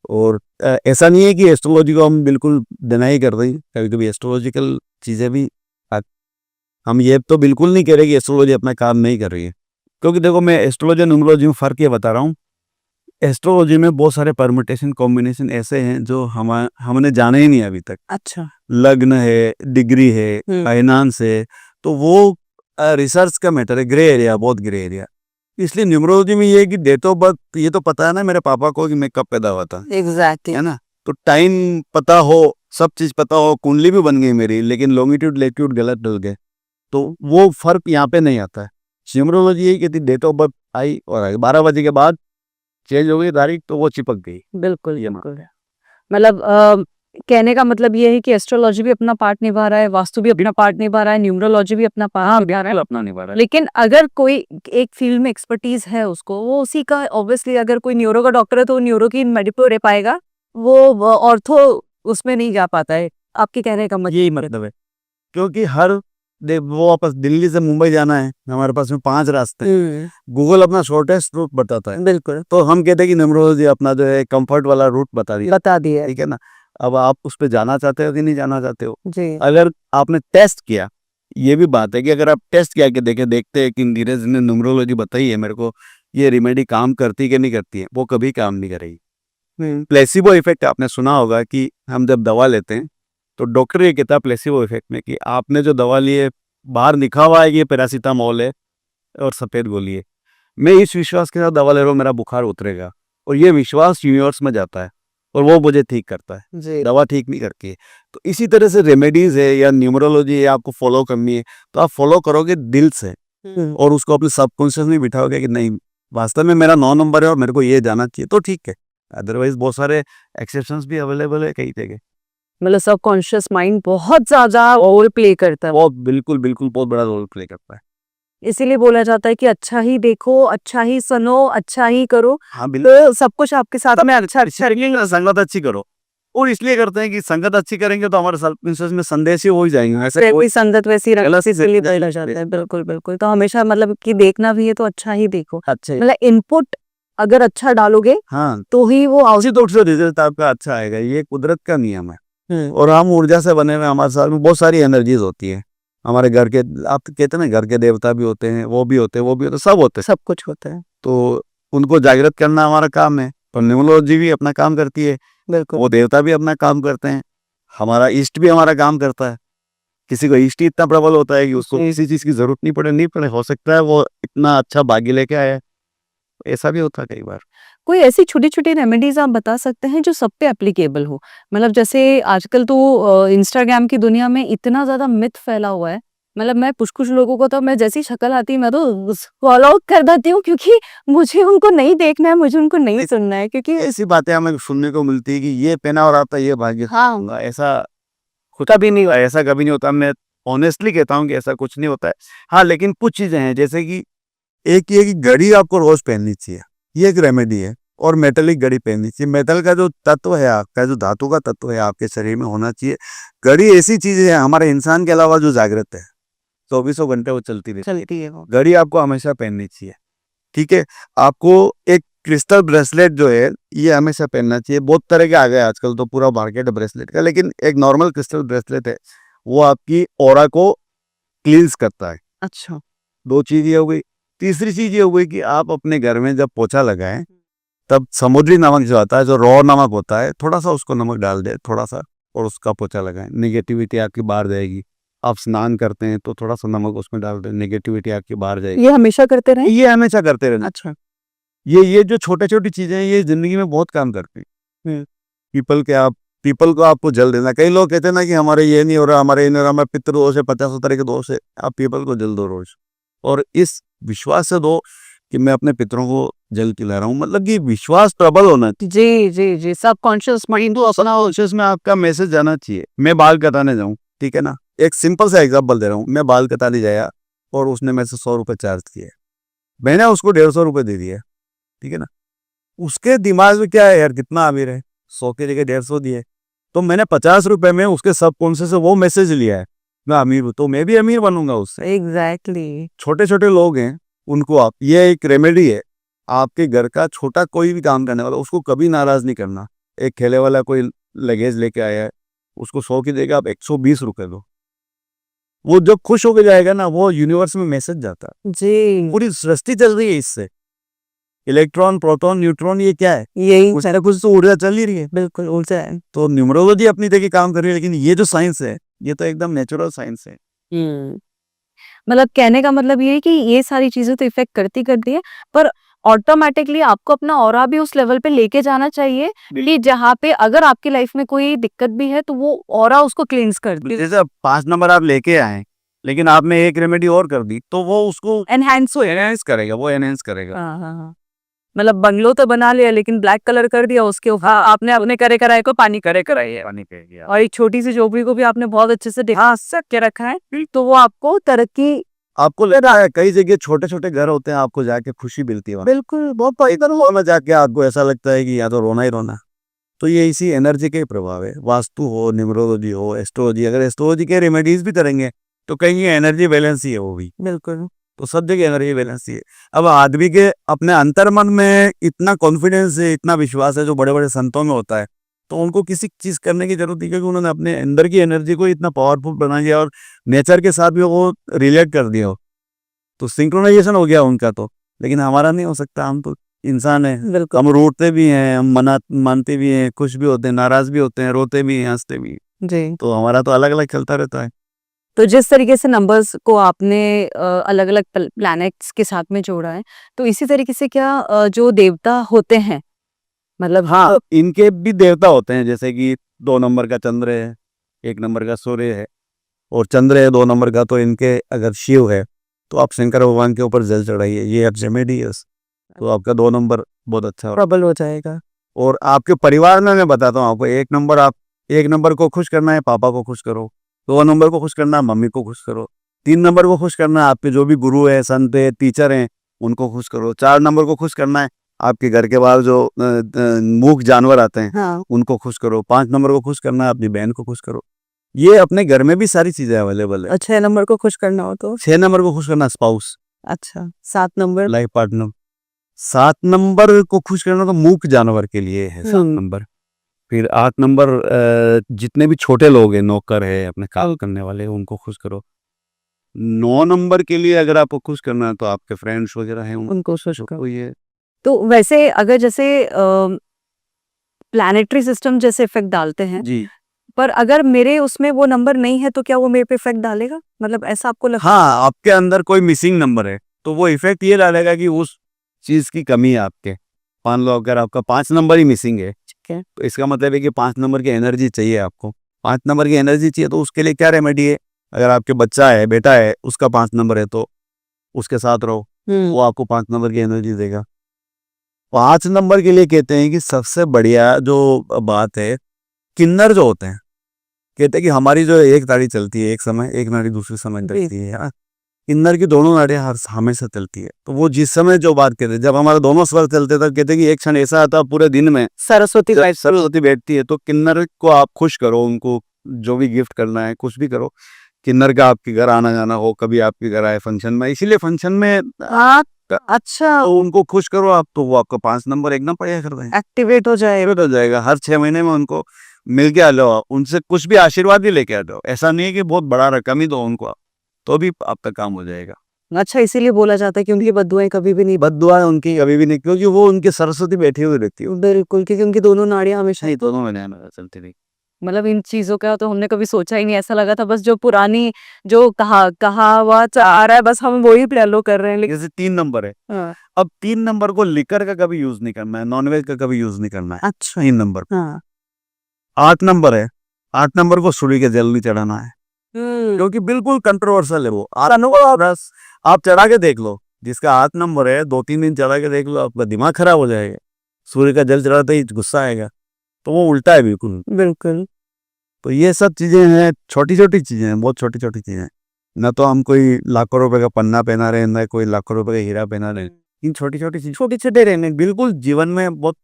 और ऐसा नहीं है कि एस्ट्रोलॉजी को हम बिल्कुल डिनाई कर रहे हैं, कभी कभी एस्ट्रोलॉजिकल चीज़ें भी हम ये तो बिल्कुल नहीं कह रहे कि एस्ट्रोलॉजी अपना काम नहीं कर रही है, क्योंकि देखो मैं एस्ट्रोलॉजी और न्यूमरोलॉजी में फ़र्क ये बता रहा हूँ। एस्ट्रोलॉजी में बहुत सारे परम्यूटेशन कॉम्बिनेशन ऐसे हैं जो हमने जाने ही नहीं अभी तक। अच्छा। लग्न है, डिग्री है, फाइनेंस है, तो वो रिसर्च का मैटर है, ग्रे एरिया, बहुत ग्रे एरिया। इसलिए न्यूमरोलॉजी में ये है कि डेट ऑफ बर्थ ये तो पता है ना मेरे पापा को कि मैं कब पैदा हुआ था, एग्जैक्टली है ना, तो टाइम पता हो, सब चीज पता हो, कुंडली भी बन गई मेरी, लेकिन लॉन्गिट्यूड लेट्यूड गलत डल गए, तो वो फर्क यहाँ पे नहीं आता है। न्यूमरोलॉजी यही कहती डेट ऑफ बर्थ आई और आई, 12 बजे के बाद चेंज हो गई तारीख तो वो चिपक गई। बिल्कुल ये बिल्कुल। मतलब कहने का मतलब ये है कि एस्ट्रोलॉजी भी अपना पार्ट निभा रहा है, वास्तु भी अपना पार्ट निभा रहा है, न्यूमरोलॉजी भी अपना पार्ट निभा रहा है, अपना निभा रहा है। लेकिन अगर कोई एक फील्ड में एक्सपर्टीज है उसको, वो उसी का ऑब्वियसली, अगर कोई न्यूरो का डॉक्टर है तो वो न्यूरो की मेडिको रह पाएगा, वो ऑर्थो उसमें नहीं जा पाता है। आपके कहने का यही मतलब है, क्योंकि वो वापस दिल्ली से मुंबई जाना है, हमारे पास में 5 रास्ते हैं, गूगल अपना शॉर्टेस्ट रूट बताता है। बिल्कुल। तो हम कहते हैं कि न्यूमरोलॉजी अपना जो है कंफर्ट वाला रूट बता दिया, ठीक है ना। अब आप उस पर जाना चाहते हो कि नहीं जाना चाहते हो। जी। अगर आपने टेस्ट किया, ये भी बात है कि अगर आप टेस्ट किया कि देखते हैं कि नीरज ने न्यूमरोलॉजी बताई है मेरे को, ये रेमेडी काम करती है कि नहीं करती है, वो कभी काम नहीं करेगी। प्लेसिबो इफेक्ट आपने सुना होगा कि हम जब दवा लेते हैं तो डॉक्टर ये कहता है प्लेसिबो इफेक्ट में कि आपने जो दवा ली है, बाहर लिखा हुआ है कि ये पैरासीटामोल है और सफ़ेद गोली है, मैं इस विश्वास के साथ दवा ले रहा हूँ मेरा बुखार उतरेगा, और ये विश्वास यूनिवर्स में जाता है और वो मुझे ठीक करता है, दवा ठीक नहीं करती है। तो इसी तरह से रेमेडीज है या न्यूमरोलॉजी है, आपको फॉलो करनी है तो आप फॉलो करोगे दिल से और उसको अपने सबकॉन्शियस में बिठाओगे कि नहीं वास्तव में मेरा 9 नंबर है और मेरे को ये जाना चाहिए, तो ठीक है। अदरवाइज बहुत सारे एक्सेप्शंस भी अवेलेबल है कई जगह। मतलब सबकॉन्शियस माइंड बहुत ज्यादा रोल प्ले करता है, वो बिल्कुल बिल्कुल बहुत बड़ा रोल प्ले करता है। इसीलिए बोला जाता है कि अच्छा ही देखो, अच्छा ही सुनो, अच्छा ही करो, हाँ बिल्कुल, तो सब कुछ आपके साथ में अच्छा संगत अच्छी करो, और इसलिए करते हैं कि संगत अच्छी करेंगे तो हमारे सबकॉन्शियस में संदेश ही हो ही जाएंगे। ऐसे कोई संगत वैसी गलत इसलिए बोला जाता है। बिल्कुल बिल्कुल। तो हमेशा मतलब कि देखना भी है तो अच्छा ही देखो, अच्छे, मतलब इनपुट अगर अच्छा डालोगे हाँ तो ही वो उसी तो रिजल्ट आपका अच्छा आएगा, ये कुदरत का नियम है। और हम ऊर्जा से बने हुए, हमारे साथ में बहुत सारी एनर्जीज होती है। हमारे घर के, आप कहते हैं ना घर के देवता भी होते हैं, वो भी होते हैं, वो भी होते हैं, सब होते हैं, सब कुछ होता है। तो उनको जागृत करना हमारा काम है। और न्यूमरोलॉजी भी अपना काम करती है, बिल्कुल। वो देवता भी अपना काम करते हैं, हमारा ईष्ट भी हमारा काम करता है। किसी को ईष्ट ही इतना प्रबल होता है कि उसको किसी चीज की जरूरत नहीं पड़े, हो सकता है वो इतना अच्छा भाग्य लेके आया, ऐसा भी होता है कई बार। कोई ऐसी छोटी-छोटी रेमेडीज़ आप बता सकते हैं जो सब पे एप्लीकेबल हो? मतलब जैसे आजकल तो इंस्टाग्राम की दुनिया में इतना ज़्यादा मिथ फैला हुआ है, मतलब मैं कुछ-कुछ लोगों को तो मैं जैसी शक्ल आती है मैं तो फॉलो आउट कर देती हूँ, क्योंकि मुझे उनको नहीं देखना है, मुझे उनको नहीं सुनना है, क्योंकि ऐसी बातें हमें सुनने को मिलती है कि ये पहना और आता ये भाग्य हाँ। होगा, ऐसा कभी नहीं हुआ, ऐसा कभी नहीं होता। मैं ऑनेस्टली कहता हूँ कि ऐसा कुछ नहीं होता है। हाँ लेकिन कुछ चीजें हैं, जैसे कि एक ये कि घड़ी आपको रोज पहननी चाहिए, ये एक रेमेडी है। और मेटलिक घड़ी पहननी चाहिए, मेटल का जो तत्व है आपका, जो धातु का तत्व है आपके शरीर में होना चाहिए। घड़ी ऐसी चीज है हमारे इंसान के अलावा जो जागृत है, 24 घंटे वो चलती रहती है। घड़ी आपको हमेशा पहननी चाहिए, ठीक है। आपको एक क्रिस्टल ब्रेसलेट जो है ये हमेशा पहनना चाहिए। बहुत तरह के आ गए आजकल, तो पूरा मार्केट है ब्रेसलेट का, लेकिन एक नॉर्मल क्रिस्टल ब्रेसलेट है, वो आपकी ऑरा को क्लींस करता है। अच्छा। 2 चीज ये हो गई। तीसरी चीज ये हो गई कि आप अपने घर में जब पोछा लगाएं तब समुद्री नमक जो आता है, जो रॉ नमक होता है, थोड़ा सा उसको नमक डाल दे, थोड़ा सा, और उसका पोछा लगाएं। नेगेटिविटी आपकी बाहर जाएगी। आप स्नान करते हैं तो थोड़ा सा नमक उसमें डाल दें, नेगेटिविटी आपकी बाहर जाएगी। ये हमेशा करते रहे? ये हमेशा करते रहना। अच्छा। ये जो छोटे छोटी चीजें हैं ये जिंदगी में बहुत काम करती हैं। पीपल को आपको जल देना। कई लोग कहते हैं ना कि हमारे ये नहीं हो रहा, हमारे ये नहीं हो रहा, हमारे पितृ दोष है, 50 तरह के दोष है। आप पीपल को जल दो रोज, और इस विश्वास से दो कि मैं अपने पितरों को जल पिला रहा हूँ। मतलब कि विश्वास प्रबल होना चाहिए। जी, सबकॉन्शियस माइंड। तो अपना उस में आपका मैसेज जाना चाहिए। मैं बाल कटाने जाऊँ, ठीक है ना, एक सिंपल सा एग्जांपल दे रहा हूँ। मैं बाल कटाने जाया और उसने मेरे से 100 रुपये चार्ज किए, मैंने उसको 150 रुपये दे दिए, ठीक है ना। उसके दिमाग में क्या है यार, कितना अमीर है, 100 की जगह 150 दिए, तो मैंने 50 रुपए में उसके सबकॉन्शियस से वो मैसेज लिया है, मैं अमीर हूँ तो मैं भी अमीर बनूंगा उससे। एग्जैक्टली। छोटे छोटे लोग हैं उनको आप, ये एक रेमेडी है। आपके घर का छोटा कोई भी काम करने वाला, उसको कभी नाराज नहीं करना। एक खेले वाला कोई लगेज लेके आया है, उसको 100 की जगह आप 120 रुपए दो। वो जब खुश होके जाएगा ना, वो यूनिवर्स में मैसेज जाता है। जी, पूरी सृष्टि चल रही है इससे। इलेक्ट्रॉन, प्रोटॉन, न्यूट्रॉन, ये क्या है, यही कुछ ना कुछ तो ऊर्जा चल ही रही है। बिल्कुल ऊर्जा है। तो न्यूमरोलॉजी अपनी जगह काम कर रही है, लेकिन ये जो साइंस है ये तो एकदम नेचुरल साइंस है। मतलब कहने का मतलब ये है कि ये सारी चीजें तो इफेक्ट करती है, पर ऑटोमेटिकली आपको अपना ऑरा भी उस लेवल पे लेके जाना चाहिए कि जहाँ पे अगर आपकी लाइफ में कोई दिक्कत भी है तो वो ऑरा उसको क्लींस कर दे, जैसे 5 नंबर आप लेके आए, लेकिन आपने एक रेमेडी और कर दी, तो वो उसको एनहेंस करेगा, वो एनहेंस करेगा। हाँ। मतलब बंगलो तो बना लिया लेकिन ब्लैक कलर कर दिया, उसके ऊपर आपने अपने करे कराए को पानी कराई है। पानी पे गया। और एक छोटी सी झोपड़ी को भी आपने बहुत अच्छे से सक के रखा है, तो वो आपको तरक्की। आपको लग रहा है कई जगह छोटे छोटे घर होते हैं, आपको जाके खुशी मिलती है वहाँ। बिल्कुल, बहुत इधर हॉल में जाके आपको ऐसा लगता है कि या तो रोना ही रोना। तो ये इसी एनर्जी के प्रभाव है। वास्तु हो, न्यूमरोलॉजी हो, एस्ट्रोलॉजी, अगर एस्ट्रोलॉजी के रेमेडीज भी करेंगे तो कहीं एनर्जी बैलेंस ही है वो भी। बिल्कुल। तो सब जगह एनर्जी बैलेंस ही है। अब आदमी के अपने अंतर मन में इतना कॉन्फिडेंस है, इतना विश्वास है, जो बड़े बड़े संतों में होता है, तो उनको किसी चीज करने की जरूरत नहीं, क्योंकि उन्होंने अपने अंदर की एनर्जी को इतना पावरफुल बना दिया और नेचर के साथ भी वो रिलेट कर दिया हो, तो सिंक्रोनाइजेशन हो गया उनका। तो लेकिन हमारा नहीं हो सकता, हम तो इंसान है। बिल्कुल। हम रूठते भी हैं, हम मानते भी हैं, खुश भी होते हैं, नाराज भी होते हैं, रोते भी हैं, हंसते भी हैं। जी। तो हमारा तो अलग अलग चलता रहता है। तो जिस तरीके से नंबर्स को आपने अलग अलग प्लैनेट्स के साथ में जोड़ा है, तो इसी तरीके से क्या जो देवता होते हैं, मतलब हाँ, इनके भी देवता होते हैं। जैसे कि 2 नंबर का चंद्र है, 1 नंबर का सूर्य है, और चंद्र है 2 नंबर का, तो इनके अगर शिव है तो आप शंकर भगवान के ऊपर जल चढ़ाइए, ये रेमेडी है। तो आपका 2 नंबर बहुत अच्छा प्रबल हो जाएगा। और आपके परिवार में मैं बताता हूँ आपको, 1 नंबर को खुश करना है, पापा को खुश करो। 2 नंबर को खुश करना है, मम्मी को खुश करो। 3 नंबर को खुश करना है, आपके जो भी गुरु है, संत है, टीचर हैं, उनको खुश करो। 4 नंबर को खुश करना है, आपके घर के बाहर जो मूक जानवर आते हैं, हाँ। उनको खुश करो। 5 नंबर को खुश करना है, अपनी बहन को खुश करो। ये अपने घर में भी सारी चीजें अवेलेबल है। 6 नंबर को खुश करना हो तो? 6 नंबर को खुश करना, स्पाउस, अच्छा। 7 नंबर? Life partner. 7 नंबर को खुश करना तो मूक जानवर के लिए है 7 नंबर। फिर 8 नंबर जितने भी छोटे लोग हैं, नौकर है, अपने काम करने वाले, उनको खुश करो। 9 नंबर के लिए अगर आपको खुश करना है तो आपके फ्रेंड्स वगैरह हैं, उनको खुश करो। ये तो वैसे अगर जैसे प्लैनेटरी सिस्टम जैसे इफेक्ट डालते हैं, जी, पर अगर मेरे उसमें वो नंबर नहीं है तो क्या वो मेरे पे इफेक्ट डालेगा? मतलब ऐसा आपको लगता हाँ, आपके अंदर कोई मिसिंग नंबर है तो वो इफेक्ट ये डालेगा कि उस चीज की कमी है आपके। मान लो अगर आपका 5 नंबर ही मिसिंग है, है? तो इसका मतलब है कि 5 नंबर की एनर्जी चाहिए आपको। 5 नंबर की एनर्जी चाहिए तो उसके लिए क्या रेमेडी है? अगर आपके बच्चा है, बेटा है, उसका 5 नंबर है, तो उसके साथ रहो, वो आपको 5 नंबर की एनर्जी देगा। 5 नंबर के लिए कहते हैं कि सबसे बढ़िया जो बात है, किन्नर जो होते हैं, कहते हैं कि हमारी जो एक नाड़ी चलती है एक समय, एक नाड़ी दूसरे समय जी। चलती है, हाँ? किन्नर की दोनों नाड़ियां हर हमेशा चलती है। तो वो जिस समय जो बात कहते हैं, जब हमारे दोनों स्वर चलते तब कहते हैं कि एक क्षण ऐसा आता है पूरे दिन में सरस्वती बैठती है, तो किन्नर को आप खुश करो, उनको जो भी गिफ्ट करना है, कुछ भी करो। किन्नर का आपके घर आना जाना हो, कभी आपके घर आए फंक्शन में, इसीलिए फंक्शन में अच्छा, तो उनको खुश करो आप, तो वो आपका 5 नंबर एकदम बढ़िया कर देंगे, एक्टिवेट हो जाए। एक्टिवेट हो जाएगा। हर 6 महीने में उनको मिल के आ जाओ, उनसे कुछ भी आशीर्वाद भी लेके आ जाओ। ऐसा नहीं है कि बहुत बड़ा रकम ही दो उनको, तो भी आपका काम हो जाएगा। अच्छा, इसीलिए बोला जाता है कि उनकी बद्दुआएं कभी भी नहीं। बद्दुआ उनकी कभी भी नहीं, क्योंकि वो उनकी सरस्वती बैठी हुई रहती है। बिल्कुल, क्योंकि उनकी दोनों नाड़ियां हमेशा। नहीं, दोनों में न्याय चलती रही। मतलब इन चीजों का तो हमने कभी सोचा ही नहीं, ऐसा लगा था बस जो पुरानी जो कहावत आ रहा है बस हम वही फॉलो कर रहे हैं, लेकिन जैसे 3 नंबर है, हाँ, अब 3 नंबर को लिकर का कभी यूज नहीं करना है, नॉनवेज का कभी यूज नहीं करना है। अच्छा, 3 नंबर। हाँ, 8 नंबर है, 8 नंबर को सूर्य के जल नहीं चढ़ाना है, हम्म, क्योंकि बिल्कुल कंट्रोवर्शियल है वो। बस आप चढ़ा के देख लो, जिसका 8 नंबर है 2-3 दिन चढ़ा के देख लो, आपका दिमाग खराब हो जाएगा। सूर्य का जल चढ़ाते ही गुस्सा आएगा, तो वो उल्टा है बिल्कुल। बिल्कुल। तो ये सब चीजें हैं, छोटी छोटी चीजें हैं, बहुत छोटी छोटी चीजें हैं। ना तो हम कोई लाखों रुपए का पन्ना पहना रहे हैं, ना कोई लाखों रुपए का हीरा पहना रहे हैं। इन छोटी छोटी चीज, छोटे छोटे रहने बिल्कुल जीवन में बहुत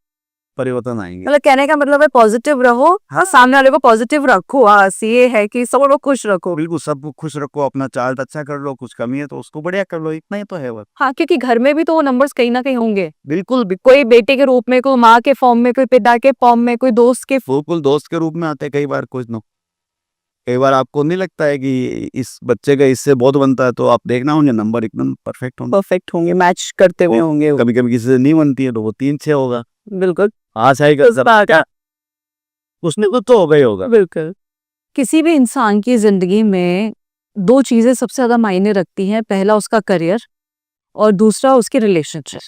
परिवर्तन आएंगे। मतलब कहने का मतलब है पॉजिटिव रहो, हाँ, सामने वाले को पॉजिटिव रखो, बस ये है कि सब लोग खुश रखो। बिल्कुल सबको खुश रखो, अपना चार्ट अच्छा कर लो, कुछ कमी है तो उसको बढ़िया कर लो, इतना ही तो है बस। हाँ, क्योंकि घर में भी तो वो नंबर्स कहीं ना कहीं होंगे, बिल्कुल कोई बेटे के रूप में, कोई माँ के फॉर्म में, कोई पिता के फॉर्म में, कोई दोस्त के। बिल्कुल दोस्त के रूप में आते हैं कई बार कुछ नो। कई बार आपको नहीं लगता है कि इस बच्चे का इससे बहुत बनता है, तो आप देखना होंगे नंबर एकदम परफेक्ट होंगे, परफेक्ट होंगे, मैच करते हुए होंगे। कभी कभी किसी से नहीं बनती है तो वो 3-6 होगा। बिल्कुल, आज आएगा उस बात क्या, उसने कुछ तो होगा ही होगा। बिल्कुल। किसी भी इंसान की जिंदगी में दो चीजें सबसे ज्यादा मायने रखती हैं, पहला उसका करियर और दूसरा उसके रिलेशनशिप।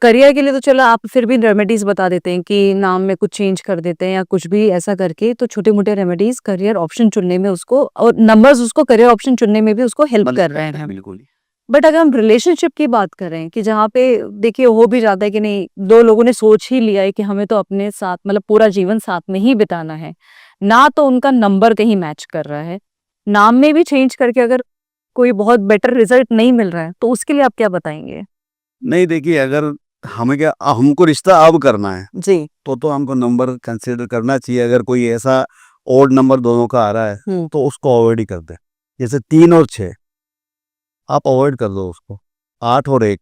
करियर के लिए तो चलो आप फिर भी रेमेडीज बता देते हैं कि नाम में कुछ चेंज कर देते हैं या कुछ भी ऐसा करके, तो छोटे मोटे रेमेडीज करियर ऑप्शन चुनने में उसको, और नंबर्स उसको करियर ऑप्शन चुनने में भी उसको हेल्प कर रहे हैं। बिल्कुल। बट अगर हम रिलेशनशिप की बात करें कि जहाँ पे देखिए हो भी जाता है कि नहीं, दो लोगों ने सोच ही लिया है कि हमें तो अपने साथ मतलब पूरा जीवन साथ में ही बिताना है, ना तो उनका नंबर कहीं मैच कर रहा है, नाम में भी चेंज करके अगर कोई बहुत बेटर रिजल्ट नहीं मिल रहा है, तो उसके लिए आप क्या बताएंगे? नहीं देखिए, अगर हमें क्या, हमको रिश्ता अब करना है जी। तो हमको नंबर कंसीडर करना चाहिए। अगर कोई ऐसा ओड नंबर दोनों का आ रहा है तो उसको अवॉइड ही कर दे। जैसे 3 और 6 आप अवॉइड कर दो उसको, 8 और 1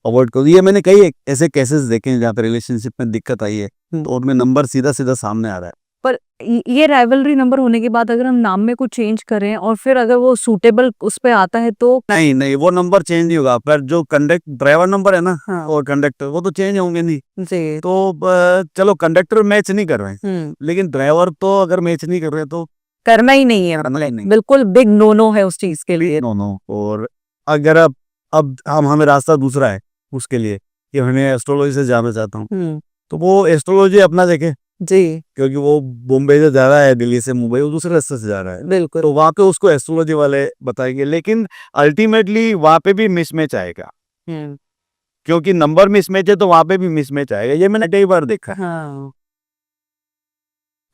अवॉइड कर दो। ये मैंने कई ऐसे केसेस देखे हैं जहाँ पे रिलेशनशिप में दिक्कत आई है, तो उनमें नंबर सीधा सीधा सामने आ रहा है। पर ये राइवलरी नंबर होने के बाद अगर हम नाम में कुछ चेंज करें और फिर अगर वो सूटेबल उस पे आता है तो नहीं नहीं, वो नंबर चेंज नहीं होगा, पर जो कंडक्ट ड्राइवर नंबर है ना, हाँ, और कंडक्टर, वो तो चेंज होंगे नहीं। जी, तो चलो कंडक्टर मैच नहीं कर रहे हैं, लेकिन ड्राइवर तो अगर मैच नहीं कर रहे तो करना ही नहीं है, करना ही नहीं। बिल्कुल बिग नो नो है उस चीज के लिए। No no. और अगर अब हमें रास्ता दूसरा है उसके लिए कि हमें एस्ट्रोलॉजी से जाना चाहता हूँ, तो वो एस्ट्रोलॉजी अपना देखे, जी, क्योंकि वो बॉम्बे से जा रहा है, दिल्ली से मुंबई, वो दूसरे रास्ते से जा रहा है, बिल्कुल, तो वहाँ पे उसको एस्ट्रोलॉजी वाले बताएंगे। लेकिन अल्टीमेटली वहाँ पे भी मिसमैच आएगा, क्योंकि नंबर मिसमैच है तो वहाँ पे भी मिसमैच आएगा। ये मैंने कई बार देखा है। हाँ,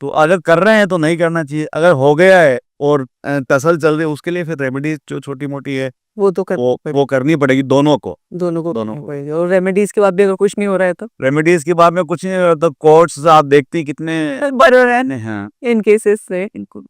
तो अगर कर रहे हैं तो नहीं करना चाहिए, अगर हो गया है और तसल चल रही है, उसके लिए फिर रेमेडीज जो छोटी मोटी है वो तो वो करनी पड़ेगी दोनों को। दोनों को दोनों करनी पड़ेगी। और रेमेडीज के बाद भी अगर कुछ नहीं हो रहा है तो रेमेडीज के बाद में कुछ नहीं होता, कोर्ट्स आप देखती हैं कितने बड़े हैं हाँ। इन केसेस से। इनको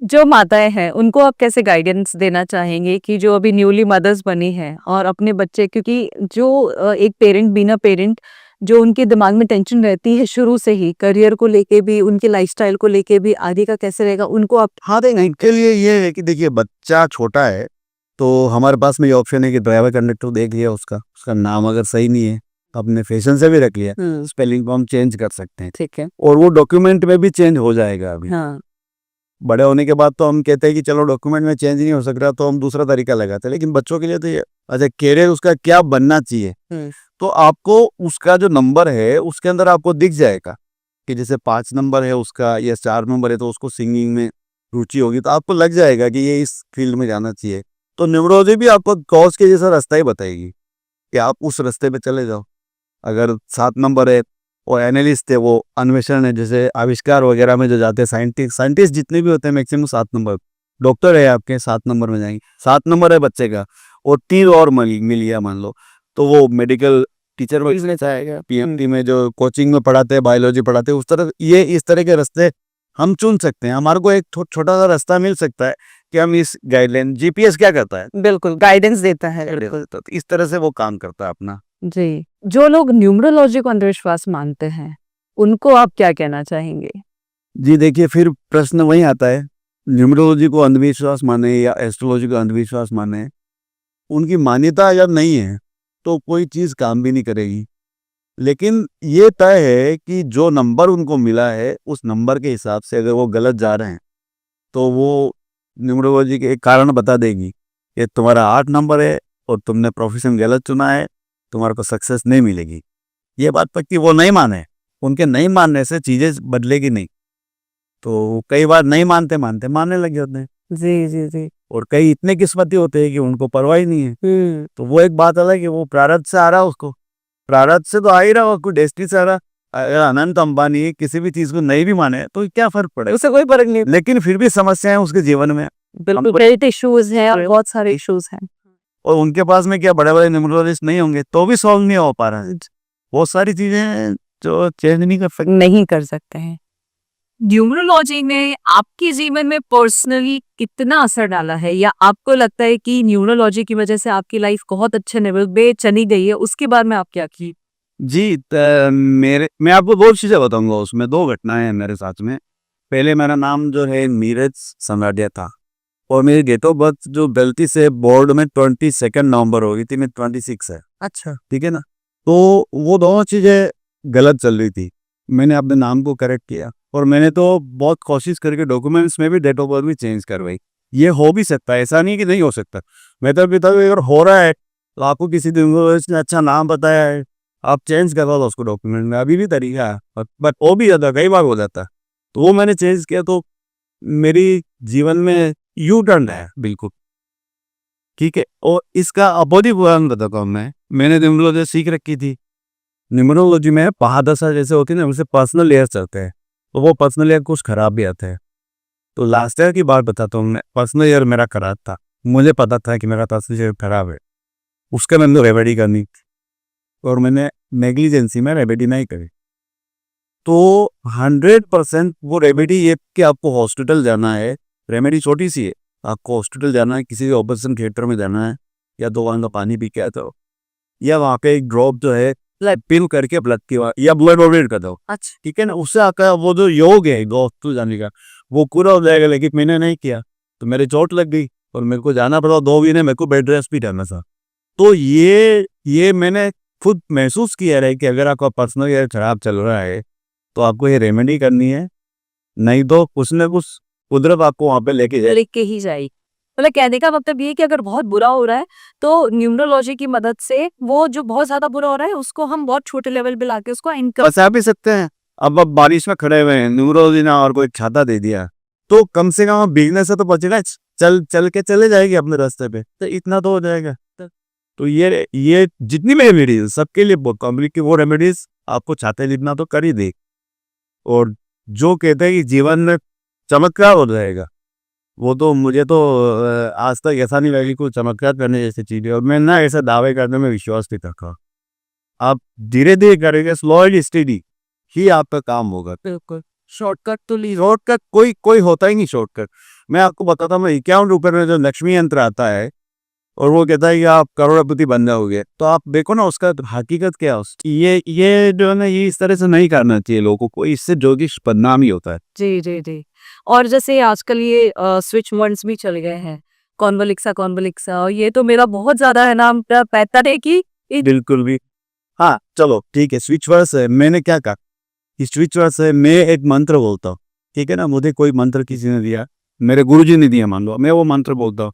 जो माताएं हैं उनको आप कैसे गाइडेंस देना चाहेंगे कि जो अभी न्यूली मदर्स बनी है और अपने बच्चे, क्योंकि जो एक पेरेंट बिना पेरेंट जो उनके दिमाग में टेंशन रहती है शुरू से ही, करियर को लेके भी, उनके लाइफस्टाइल को लेके भी, आगे का कैसे रहेगा, उनको आप हाँ देंगे। इनके लिए ये है कि देखिए, बच्चा छोटा है तो हमारे पास में ये ऑप्शन है कि ड्राइवर कंडक्टर देख लिया, उसका नाम अगर सही नहीं है अपने फैशन से भी रख लिया, स्पेलिंग को हम चेंज कर सकते हैं, ठीक है, और वो डॉक्यूमेंट में भी चेंज हो जाएगा। अभी हाँ, बड़े होने के बाद तो हम कहते हैं कि चलो डॉक्यूमेंट में चेंज नहीं हो सक रहा तो हम दूसरा तरीका लगाते हैं, लेकिन बच्चों के लिए तो ये अच्छा कैरियर उसका क्या बनना चाहिए, तो आपको उसका जो नंबर है उसके अंदर आपको दिख जाएगा कि जैसे 5 नंबर है उसका या 4 नंबर है तो उसको सिंगिंग में रुचि होगी, तो आपको लग जाएगा कि ये इस फील्ड में जाना चाहिए। तो न्यूमरोलॉजी भी आपको कॉज के जैसा रास्ता ही बताएगी कि आप उस रास्ते पे चले जाओ। अगर 7 नंबर है और एनालिस्ट है, वो अन्वेषण है, जैसे आविष्कार वगैरह में जो जाते हैं, साइंटिस्ट जितने भी होते हैं मैक्सिमम 7 नंबर। डॉक्टर है आपके 7 नंबर में जाएंगे, 7 नंबर है बच्चे का, और 3 और मिल गया मान लो, तो वो मेडिकल टीचर में जाएगा, पीएमटी में जो कोचिंग में पढ़ाते हैं, बायोलॉजी पढ़ाते हैं, उस तरह ये इस तरह के रास्ते हम चुन सकते हैं। हमारे को एक छोटा सा रास्ता मिल सकता है कि हम इस गाइडलाइन, जीपीएस क्या करता है, बिल्कुल गाइडेंस देता है, बिल्कुल, तो इस तरह से वो काम करता है अपना। जी। जो लोग न्यूमरोलॉजी को अंधविश्वास मानते हैं उनको आप क्या कहना चाहेंगे? जी देखिए, फिर प्रश्न वही आता है, न्यूमरोलॉजी को अंधविश्वास माने या एस्ट्रोलॉजी को अंधविश्वास माने, उनकी मान्यता अगर नहीं है तो कोई चीज़ काम भी नहीं करेगी। लेकिन ये तय है कि जो नंबर उनको मिला है उस नंबर के हिसाब से अगर वो गलत जा रहे हैं तो वो न्यूमरोलॉजी के एक कारण बता देगी कि तुम्हारा 8 नंबर है और तुमने प्रोफेशन गलत चुना है, तुम्हारे को सक्सेस नहीं मिलेगी। ये बात पक्की वो नहीं माने, उनके नहीं मानने से चीज़ें बदलेगी नहीं। तो कई बार नहीं मानते मानते मानने लग जाते हैं, जी जी जी। और कई इतने किस्मती होते हैं कि उनको परवाह ही नहीं है। तो वो एक बात अलग है, वो प्रारब्ध से आ रहा है उसको, प्रारब्ध से तो आ ही रहा हो, कोई डेस्टिनी से आ रहा। अगर अनंत अंबानी किसी भी चीज को नहीं भी माने तो क्या फर्क पड़ेगा, उससे कोई फर्क नहीं। लेकिन फिर भी समस्याएं उसके जीवन में। बिल्कुल, हेल्थ इश्यूज हैं और बहुत सारे इश्यूज हैं। और उनके पास में क्या बड़े बड़े न्यूमरोलॉजिस्ट नहीं होंगे तो भी सॉल्व नहीं हो पा रहा है। बहुत सारी चीजें हैं जो चेंज नहीं कर सकते। नहीं कर सकते हैं। न्यूमरोलॉजी ने आपके जीवन में पर्सनली कितना असर डाला है, या आपको लगता है कि न्यूमरोलॉजी की वजह से आपकी लाइफ बहुत अच्छे लेवल पे चली गई है, उसके बारे में आप क्या की? जी, मैं आपको दो चीजें बताऊंगा, उसमें दो घटनाएं हैं मेरे साथ में। पहले मेरा नाम जो है नीरज समराडिया था, और मेरी डेट ऑफ बर्थ जो गलती से बोर्ड में 22 नवंबर हो गई थी, मैं 26 है। अच्छा। ठीक है ना, तो वो दोनों चीजें गलत चल रही थी। मैंने अपने नाम को करेक्ट किया, और मैंने तो बहुत कोशिश करके डॉक्यूमेंट्स में भी डेट ऑफ बर्थ भी चेंज करवाई। ये हो भी सकता है, ऐसा नहीं कि नहीं हो सकता। मैं तो अभी तक अगर हो रहा है तो आपको किसी दिन ने अच्छा नाम बताया है, आप चेंज करवा लो उसको डॉक्यूमेंट में, अभी भी तरीका है। बट वो भी जाता, कई बार हो जाता है, तो वो मैंने चेंज किया, तो मेरी जीवन में यू टर्न है बिल्कुल। ठीक है, और इसका अपोजिट उदाहरण बताता हूँ मैंने न्यूमरोलॉजी सीख रखी थी। न्यूमरोलॉजी में महादशा जैसे होती है ना, उनसे पर्सनल लेयर चलते हैं, तो वो पर्सनल लेयर कुछ खराब भी आते हैं। तो लास्ट ईयर की बात बताता हूँ, मैं पर्सनल ईयर मेरा खराब था, मुझे पता था कि मेरा पर्सनल ईयर खराब है, उसका मैंने रेमेडी करनी थी, और मैंने नेग्लिजेंसी में रेमेडी नहीं करी। तो 100% वो रेमेडी ये कि आपको हॉस्पिटल जाना है, रेमेडी छोटी सी है, आपको हॉस्पिटल जाना है, किसी ऑपरेशन थिएटर में जाना है, या 2 का पानी पी के आता हो, या वहाँ पे एक ड्रॉप जो है पिन करके ब्लड की या ब्लड डोनेट कर दो। अच्छा। ठीक है ना, उससे आपका वो जो योग है हॉस्पिटल जाने का वो पूरा हो जाएगा। लेकिन मैंने नहीं किया तो मेरे चोट लग गई, और मेरे को जाना पड़ा 2 महीने, मेरे को बेड रेस्ट भी करना था। तो ये मैंने खुद महसूस किया है कि अगर आपका पर्सनल ईयर खराब चल रहा है तो आपको ये रेमेडी करनी है, नहीं तो कुछ न कुछ कुदरत आपको वहाँ पे लेके जाए। लेके ही जाए। मतलब कहने का मतलब ये है कि अगर बहुत बुरा हो रहा है तो न्यूमरोलॉजी की मदद से वो जो बहुत ज्यादा बुरा हो रहा है उसको हम बहुत छोटे लेवल पे लाके उसको इनकम। बचा भी सकते हैं। अब बारिश में खड़े हुए हैं, न्यूमरोलॉजी ना और कोई छाता दे दिया तो कम से कम भीगने से तो बचेगा, चल के चले जाएगी अपने रास्ते पे, तो इतना तो हो जाएगा। तो ये जितनी भी रेमेडीज सबके लिए बहुत कॉम्प्लिकेटेड, वो रेमेडीज आपको छाते जितना तो कर ही दे। और जो कहते हैं कि जीवन में चमत्कार हो जाएगा, वो तो मुझे तो आज तक ऐसा नहीं लगा कि कोई चमत्कार करने जैसी चीज है, और मैं ना ऐसा दावे करने में विश्वास नहीं रखा। आप धीरे धीरे करेंगे, स्लो एंड स्टेडी ही आपका काम होगा। बिल्कुल, शॉर्टकट तो ली। शॉर्टकट कोई होता ही नहीं शॉर्टकट। मैं आपको बताता हूँ, 51 रुपए में जो लक्ष्मी यंत्र आता है और वो कहता है कि आप करोड़पति बन जाओगे, तो आप देखो ना उसका हकीकत क्या है उसकी। ये जो है ना, ये इस तरह से नहीं करना चाहिए लोगों को, इससे ज्योतिष बदनाम ही होता है। जी जी जी। और जैसे आजकल ये स्विच वर्ड्स भी चल गए हैं, कॉन्वलिक्सा, और ये तो मेरा बहुत ज्यादा है नाम पैता है कि बिल्कुल भी। हाँ चलो ठीक है, स्विच वर्ड्स है। मैंने क्या कहा कि स्विच वर्ड्स है, मैं एक मंत्र बोलता हूँ, ठीक है ना, मुझे कोई मंत्र किसी ने दिया, मेरे गुरुजी ने दिया मान लो, मैं वो मंत्र बोलता हूँ,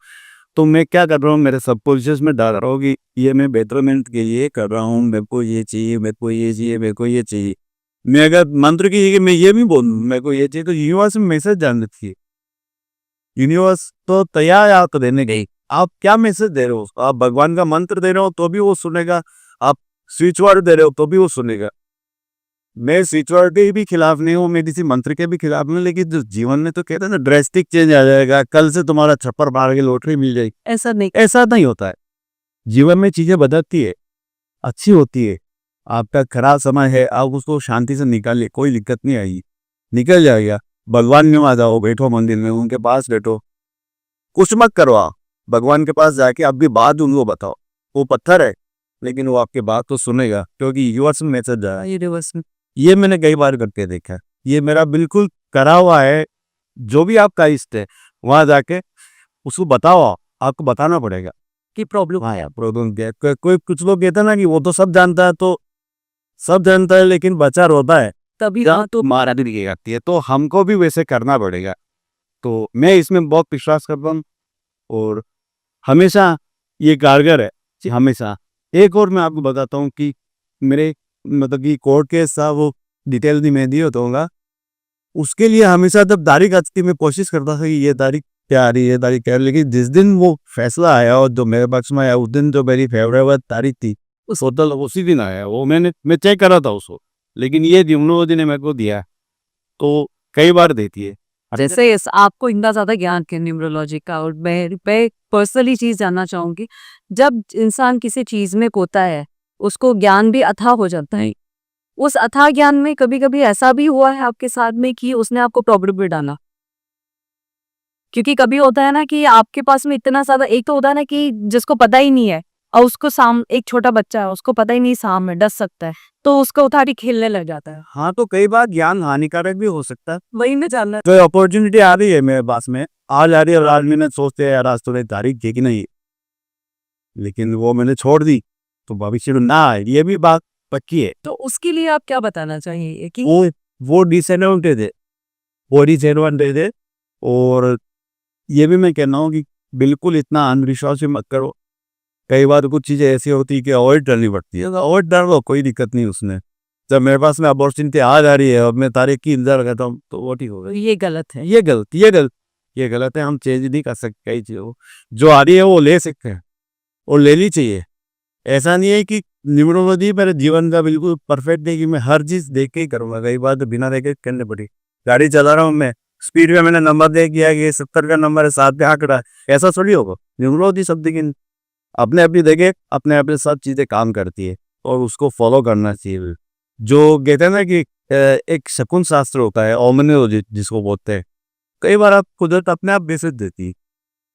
तो मैं क्या कर रहा हूँ, मेरे सबकॉन्शियस में डाल रहा हूँ कि ये मैं बेटरमेंट के लिए कर रहा हूँ, मेरे को ये चाहिए, मेरे को ये चाहिए, मेरे को ये चाहिए। मैं अगर मंत्र की जगह मैं ये भी बोलूँ मेरे को ये चाहिए, तो यूनिवर्स में मैसेज जान चाहिए। यूनिवर्स तो तैयार है आपको देने गई, आप क्या मैसेज दे रहे हो, आप भगवान का मंत्र दे रहे हो तो भी वो सुनेगा, आप स्विच वर्ड दे रहे हो तो भी वो सुनेगा। मैं स्विच वर्ड के भी खिलाफ नहीं हूँ, मैं किसी मंत्र के भी खिलाफ नहीं, लेकिन जो जीवन में तो कहते हैं ना ड्रेस्टिक चेंज आ जाएगा, कल से तुम्हारा छप्पर मार के लॉटरी मिल जाएगी, ऐसा नहीं होता है। जीवन में चीजें बदलती है, अच्छी होती है। आपका खराब समय है, आप उसको शांति से निकालिए, कोई दिक्कत नहीं आएगी, निकल जाएगा। भगवान में आ जाओ, बैठो मंदिर में, उनके पास बैठो, कुछ मत करो, आप भगवान के पास जाके आपकी बात उनको बताओ। वो पत्थर है लेकिन वो आपके बात तो सुनेगा, क्योंकि यूनिवर्स में मैसेज जा रहा है। यूनिवर्स में ये मैंने कई बार करके देखा है, ये मेरा बिल्कुल करा हुआ है। जो भी आपका इष्ट है वहां जाके उसको बताओ, आपको बताना पड़ेगा की प्रॉब्लम हाँ यार, प्रॉब्लम क्या है? कोई कुछ लोग कहते हैं ना कि वो तो सब जानता है, तो सब जानता है लेकिन बच्चा रोता है तभी जहाँ तो मारा भी नहीं जाती है, तो हमको भी वैसे करना पड़ेगा। तो मैं इसमें बहुत विश्वास करता हूँ और हमेशा ये कारगर है कि हमेशा। एक और मैं आपको बताता हूँ कि मेरे मतलब कि कोर्ट केस था, वो डिटेल नहीं मैं दिया होगा। उसके लिए हमेशा जब तारीख आती थी मैं कोशिश करता था कि ये तारीख क्या आ रही है, ये तारीख क्या आ रही है। लेकिन जिस दिन वो फैसला आया और जो मेरे पक्ष में आया, उस दिन जो मेरी फेवरेबल तारीख थी उस होटल उसी दिन आया। वो मैं चेक करा था उसको, लेकिन ये न्यूमरोलॉजी ने मेरे को दिया, तो कई बार देती है। जैसे आपको इतना ज्यादा ज्ञान है न्यूमरोलॉजी का, और मैं पर्सनली चीज जानना चाहूंगी, जब इंसान किसी चीज में कोता है उसको ज्ञान भी अथाह हो जाता है। उस अथाह ज्ञान में कभी कभी ऐसा भी हुआ है आपके साथ में कि उसने आपको प्रॉब्लम में डाला? क्योंकि कभी होता है ना कि आपके पास में इतना ज्यादा, एक तो होता है ना कि जिसको पता ही नहीं है और उसको एक छोटा बच्चा है उसको पता ही नहीं साम है, डस सकता है, तो उसको उठा के खेलने लग जाता है। हाँ, तो कई बार ज्ञान हानिकारक भी हो सकता है। वही मैं जानना। तो अपॉर्चुनिटी आ रही है मेरे पास में, आज आ रही है और आज मैंने सोचते हैं यार आज तो मेरी तारीख थी कि नहीं, लेकिन वो मैंने छोड़ दी, तो भविष्य में ना आए, ये भी बात पक्की है। तो उसके लिए आप क्या बताना चाहिए कि वो डिसएडवांटेज है, वो डिसएडवांटेज है। और ये भी मैं कहना हूँ कि बिल्कुल इतना अंधविश्वास भी मत करो। कई बार कुछ चीज़ें ऐसी होती है कि अवॉइड करनी पड़ती है, अवॉइड कर लो, कोई दिक्कत नहीं उसमें। जब मेरे पास में अपॉर्चुनिटी आ जा रही है और मैं तारीख की इंतजार करता हूँ, तो वो ठीक होगा। ये गलत है? ये गलत है, हम चेंज नहीं कर सकते कई चीज़ों को। जो आ रही है वो ले सकते हैं और लेनी चाहिए। ऐसा नहीं है कि न्यूमरोलॉजी मेरे जीवन का बिल्कुल परफेक्ट नहीं कि मैं हर चीज़ देख के ही करूँगा। कई बार तो बिना देखे करने पड़ी। गाड़ी चला रहा हूँ मैं, स्पीड में मैंने नंबर दे किया कि 70 का नंबर है, 7 पे आंकड़ा है, ऐसा थोड़ी होगा। न्यूमरोलॉजी सब लेकिन अपने अपनी जगह अपने अपने सब चीज़ें काम करती है और उसको फॉलो करना चाहिए। जो कहते हैं ना कि एक शकुन शास्त्र होता है, ओमनियोलॉजी जिसको बोलते हैं, कई बार आप कुदरत अपने आप बेसिस देती है,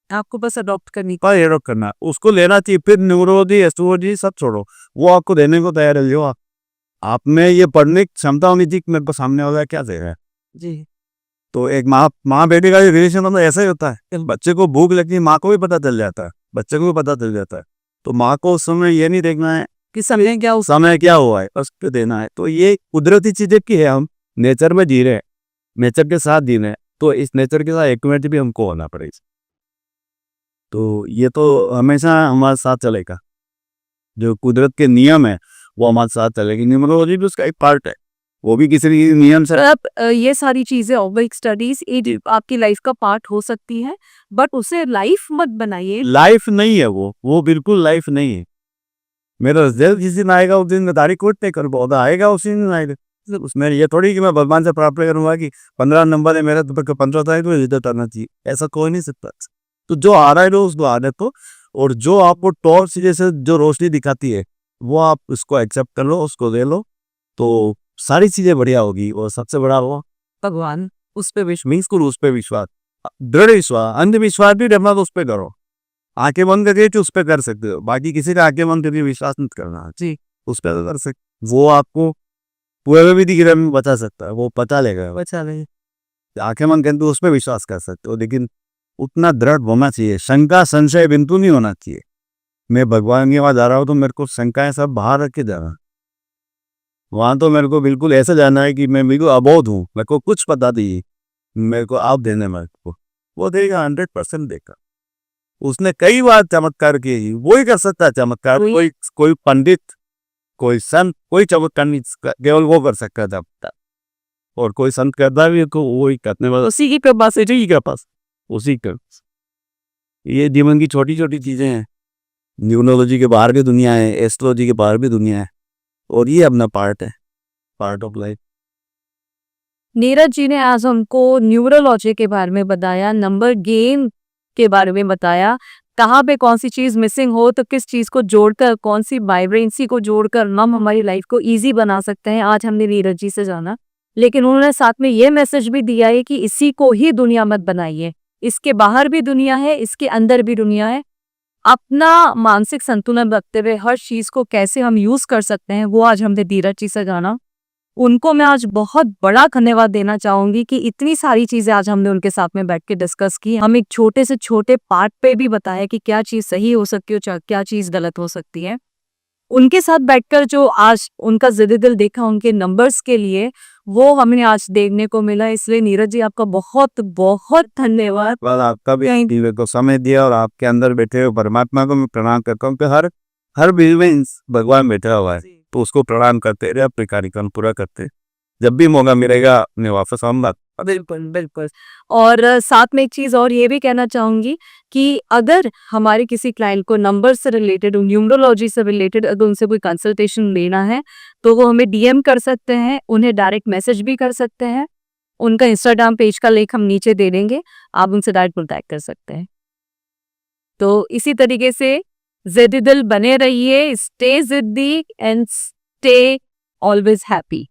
आपको बस अडॉप्ट करनी। पर एडॉप करना उसको लेना चाहिए। फिर न्यूमरोलॉजी एस्ट्रोलॉजी सब छोड़ो, वो आपको देने को तैयार है। जो आप में ये पढ़ने की क्षमता होनी चाहिए कि मेरे को सामने वाला क्या दे रहा है। जी। तो एक माँ बेटे का रिलेशन तो ऐसा ही होता है। बच्चे को भूख लगती है, माँ को भी पता चल जाता है, बच्चे को भी पता चल जाता है। तो माँ को उस समय ये नहीं देखना है कि समय क्या हुआ है, बस पे देना है। तो ये कुदरती चीजें की है, हम नेचर में जी रहे हैं, नेचर के साथ जी रहे हैं, तो इस नेचर के साथ एक्टिविटी भी हमको होना पड़ेगा। तो ये तो हमेशा हमारे साथ चलेगा, जो कुदरत के नियम है वो हमारे साथ चलेगी। न्यूमरोलॉजी भी उसका एक पार्ट है, वो भी किसी नियम से। अब ये सारी चीजें ऑब्विक स्टडीज ये आपकी लाइफ का पार्ट हो सकती है, बट उसे लाइफ मत बनाइए। लाइफ नहीं है वो बिल्कुल लाइफ नहीं है। मेरा रिजल्ट जिस दिन आएगा उस दिन मैं तारीख कोट नहीं कर पाऊंगा, आएगा उसी दिन आएगा। उसमें ये थोड़ी कि मैं भगवान से प्रार्थना करूंगा कि 15 नंबर है मेरा तो 15 तारीख में रिजल्ट आना चाहिए, ऐसा कोई नहीं सकता। तो जो आ रहा है लो उसको आने तो, और जो आपको टॉर्च जैसे जो रोशनी दिखाती है वो आप उसको एक्सेप्ट कर लो, उसको ले लो, तो सारी चीजें बढ़िया होगी। और सबसे बड़ा वो भगवान, उस पे विश्वास। मीन्स उस पर विश्वास, दृढ़ विश्वास। अंधविश्वास भी करना तो उस पर करो, आंखें बंद करके तो उस पर कर सकते हो, बाकी किसी का आंखें बंद करके विश्वास नहीं करना जी, उस पर तो कर सकते। वो आपको पूरे भी दिख में बचा सकता है, वो पता लेगा, बचा ले। आंखें बंद करके तो उस पर विश्वास कर सकते हो, लेकिन उतना दृढ़ होना चाहिए, शंका संशय बिंदु नहीं होना चाहिए। मैं भगवान के वहां जा रहा हूँ तो मेरे को शंकाएं सब बाहर रख के जाना, वहां तो मेरे को बिल्कुल ऐसा जाना है कि मैं बिल्कुल अबोध हूँ, मेरे को कुछ पता नहीं, मेरे को आप देने मेरे को, वो देगा, 100% देगा। उसने कई बार चमत्कार किए, वो ही कर सकता है चमत्कार। कोई पंडित, कोई संत, कोई चमत्कार नहीं, केवल वो कर सकता है चमत्कार। और कोई संत करता भी है तो वो ही करने वाला उसी की कृपा से, जी के पास उसी का। ये जीवन की छोटी छोटी चीजें हैं, न्यूमरोलॉजी के बाहर भी दुनिया है, एस्ट्रोलॉजी के बाहर भी दुनिया है, और ये अपना पार्ट है, part of life. Neeraj ji ने आज हमको न्यूमरोलॉजी के बारे में बताया, नंबर गेम के बारे में बताया, कहाँ पे कौन सी चीज मिसिंग हो तो किस चीज को जोड़कर, कौन सी वाइब्रेंसी को जोड़कर हम हमारी लाइफ को इजी बना सकते हैं। आज हमने नीरज जी से जाना, लेकिन उन्होंने साथ में ये मैसेज भी दिया है कि इसी को ही दुनिया मत बनाइए, इसके बाहर भी दुनिया है, इसके अंदर भी दुनिया है। अपना मानसिक संतुलन रखते हुए हर चीज को कैसे हम यूज कर सकते हैं वो आज हमने नीरज जी से जाना। उनको मैं आज बहुत बड़ा धन्यवाद देना चाहूंगी कि इतनी सारी चीजें आज हमने उनके साथ में बैठ के डिस्कस की। हम एक छोटे से छोटे पार्ट पे भी बताया कि क्या चीज सही हो सकती है, क्या चीज गलत हो सकती है। उनके साथ बैठकर जो आज उनका ज़िद्दी दिल देखा उनके नंबर्स के लिए, वो हमें आज देखने को मिला। इसलिए नीरज जी आपका बहुत बहुत धन्यवाद। बस आपका भी Thank- दिल को समय दिया, और आपके अंदर बैठे हुए परमात्मा को मैं प्रणाम करता हूँ कि हर बीवी में भगवान बैठा हुआ है, तो उसको प्रणाम करते रहे, अपने कार्यक्रम पूरा करते। जब भी मौका मिलेगा अपने वापस आऊंगा। बिल्कुल बिल्कुल। और साथ में एक चीज़ और ये भी कहना चाहूँगी कि अगर हमारे किसी क्लाइंट को नंबर से रिलेटेड, न्यूमरोलॉजी से रिलेटेड अगर उनसे कोई कंसल्टेशन लेना है तो वो हमें डीएम कर सकते हैं, उन्हें डायरेक्ट मैसेज भी कर सकते हैं। उनका इंस्टाग्राम पेज का लिंक हम नीचे दे देंगे, आप उनसे डायरेक्ट कॉन्टैक्ट कर सकते हैं। तो इसी तरीके से ज़िद्दी दिल बने रहिए, स्टे ज़िद्दी एंड स्टे ऑलवेज हैप्पी।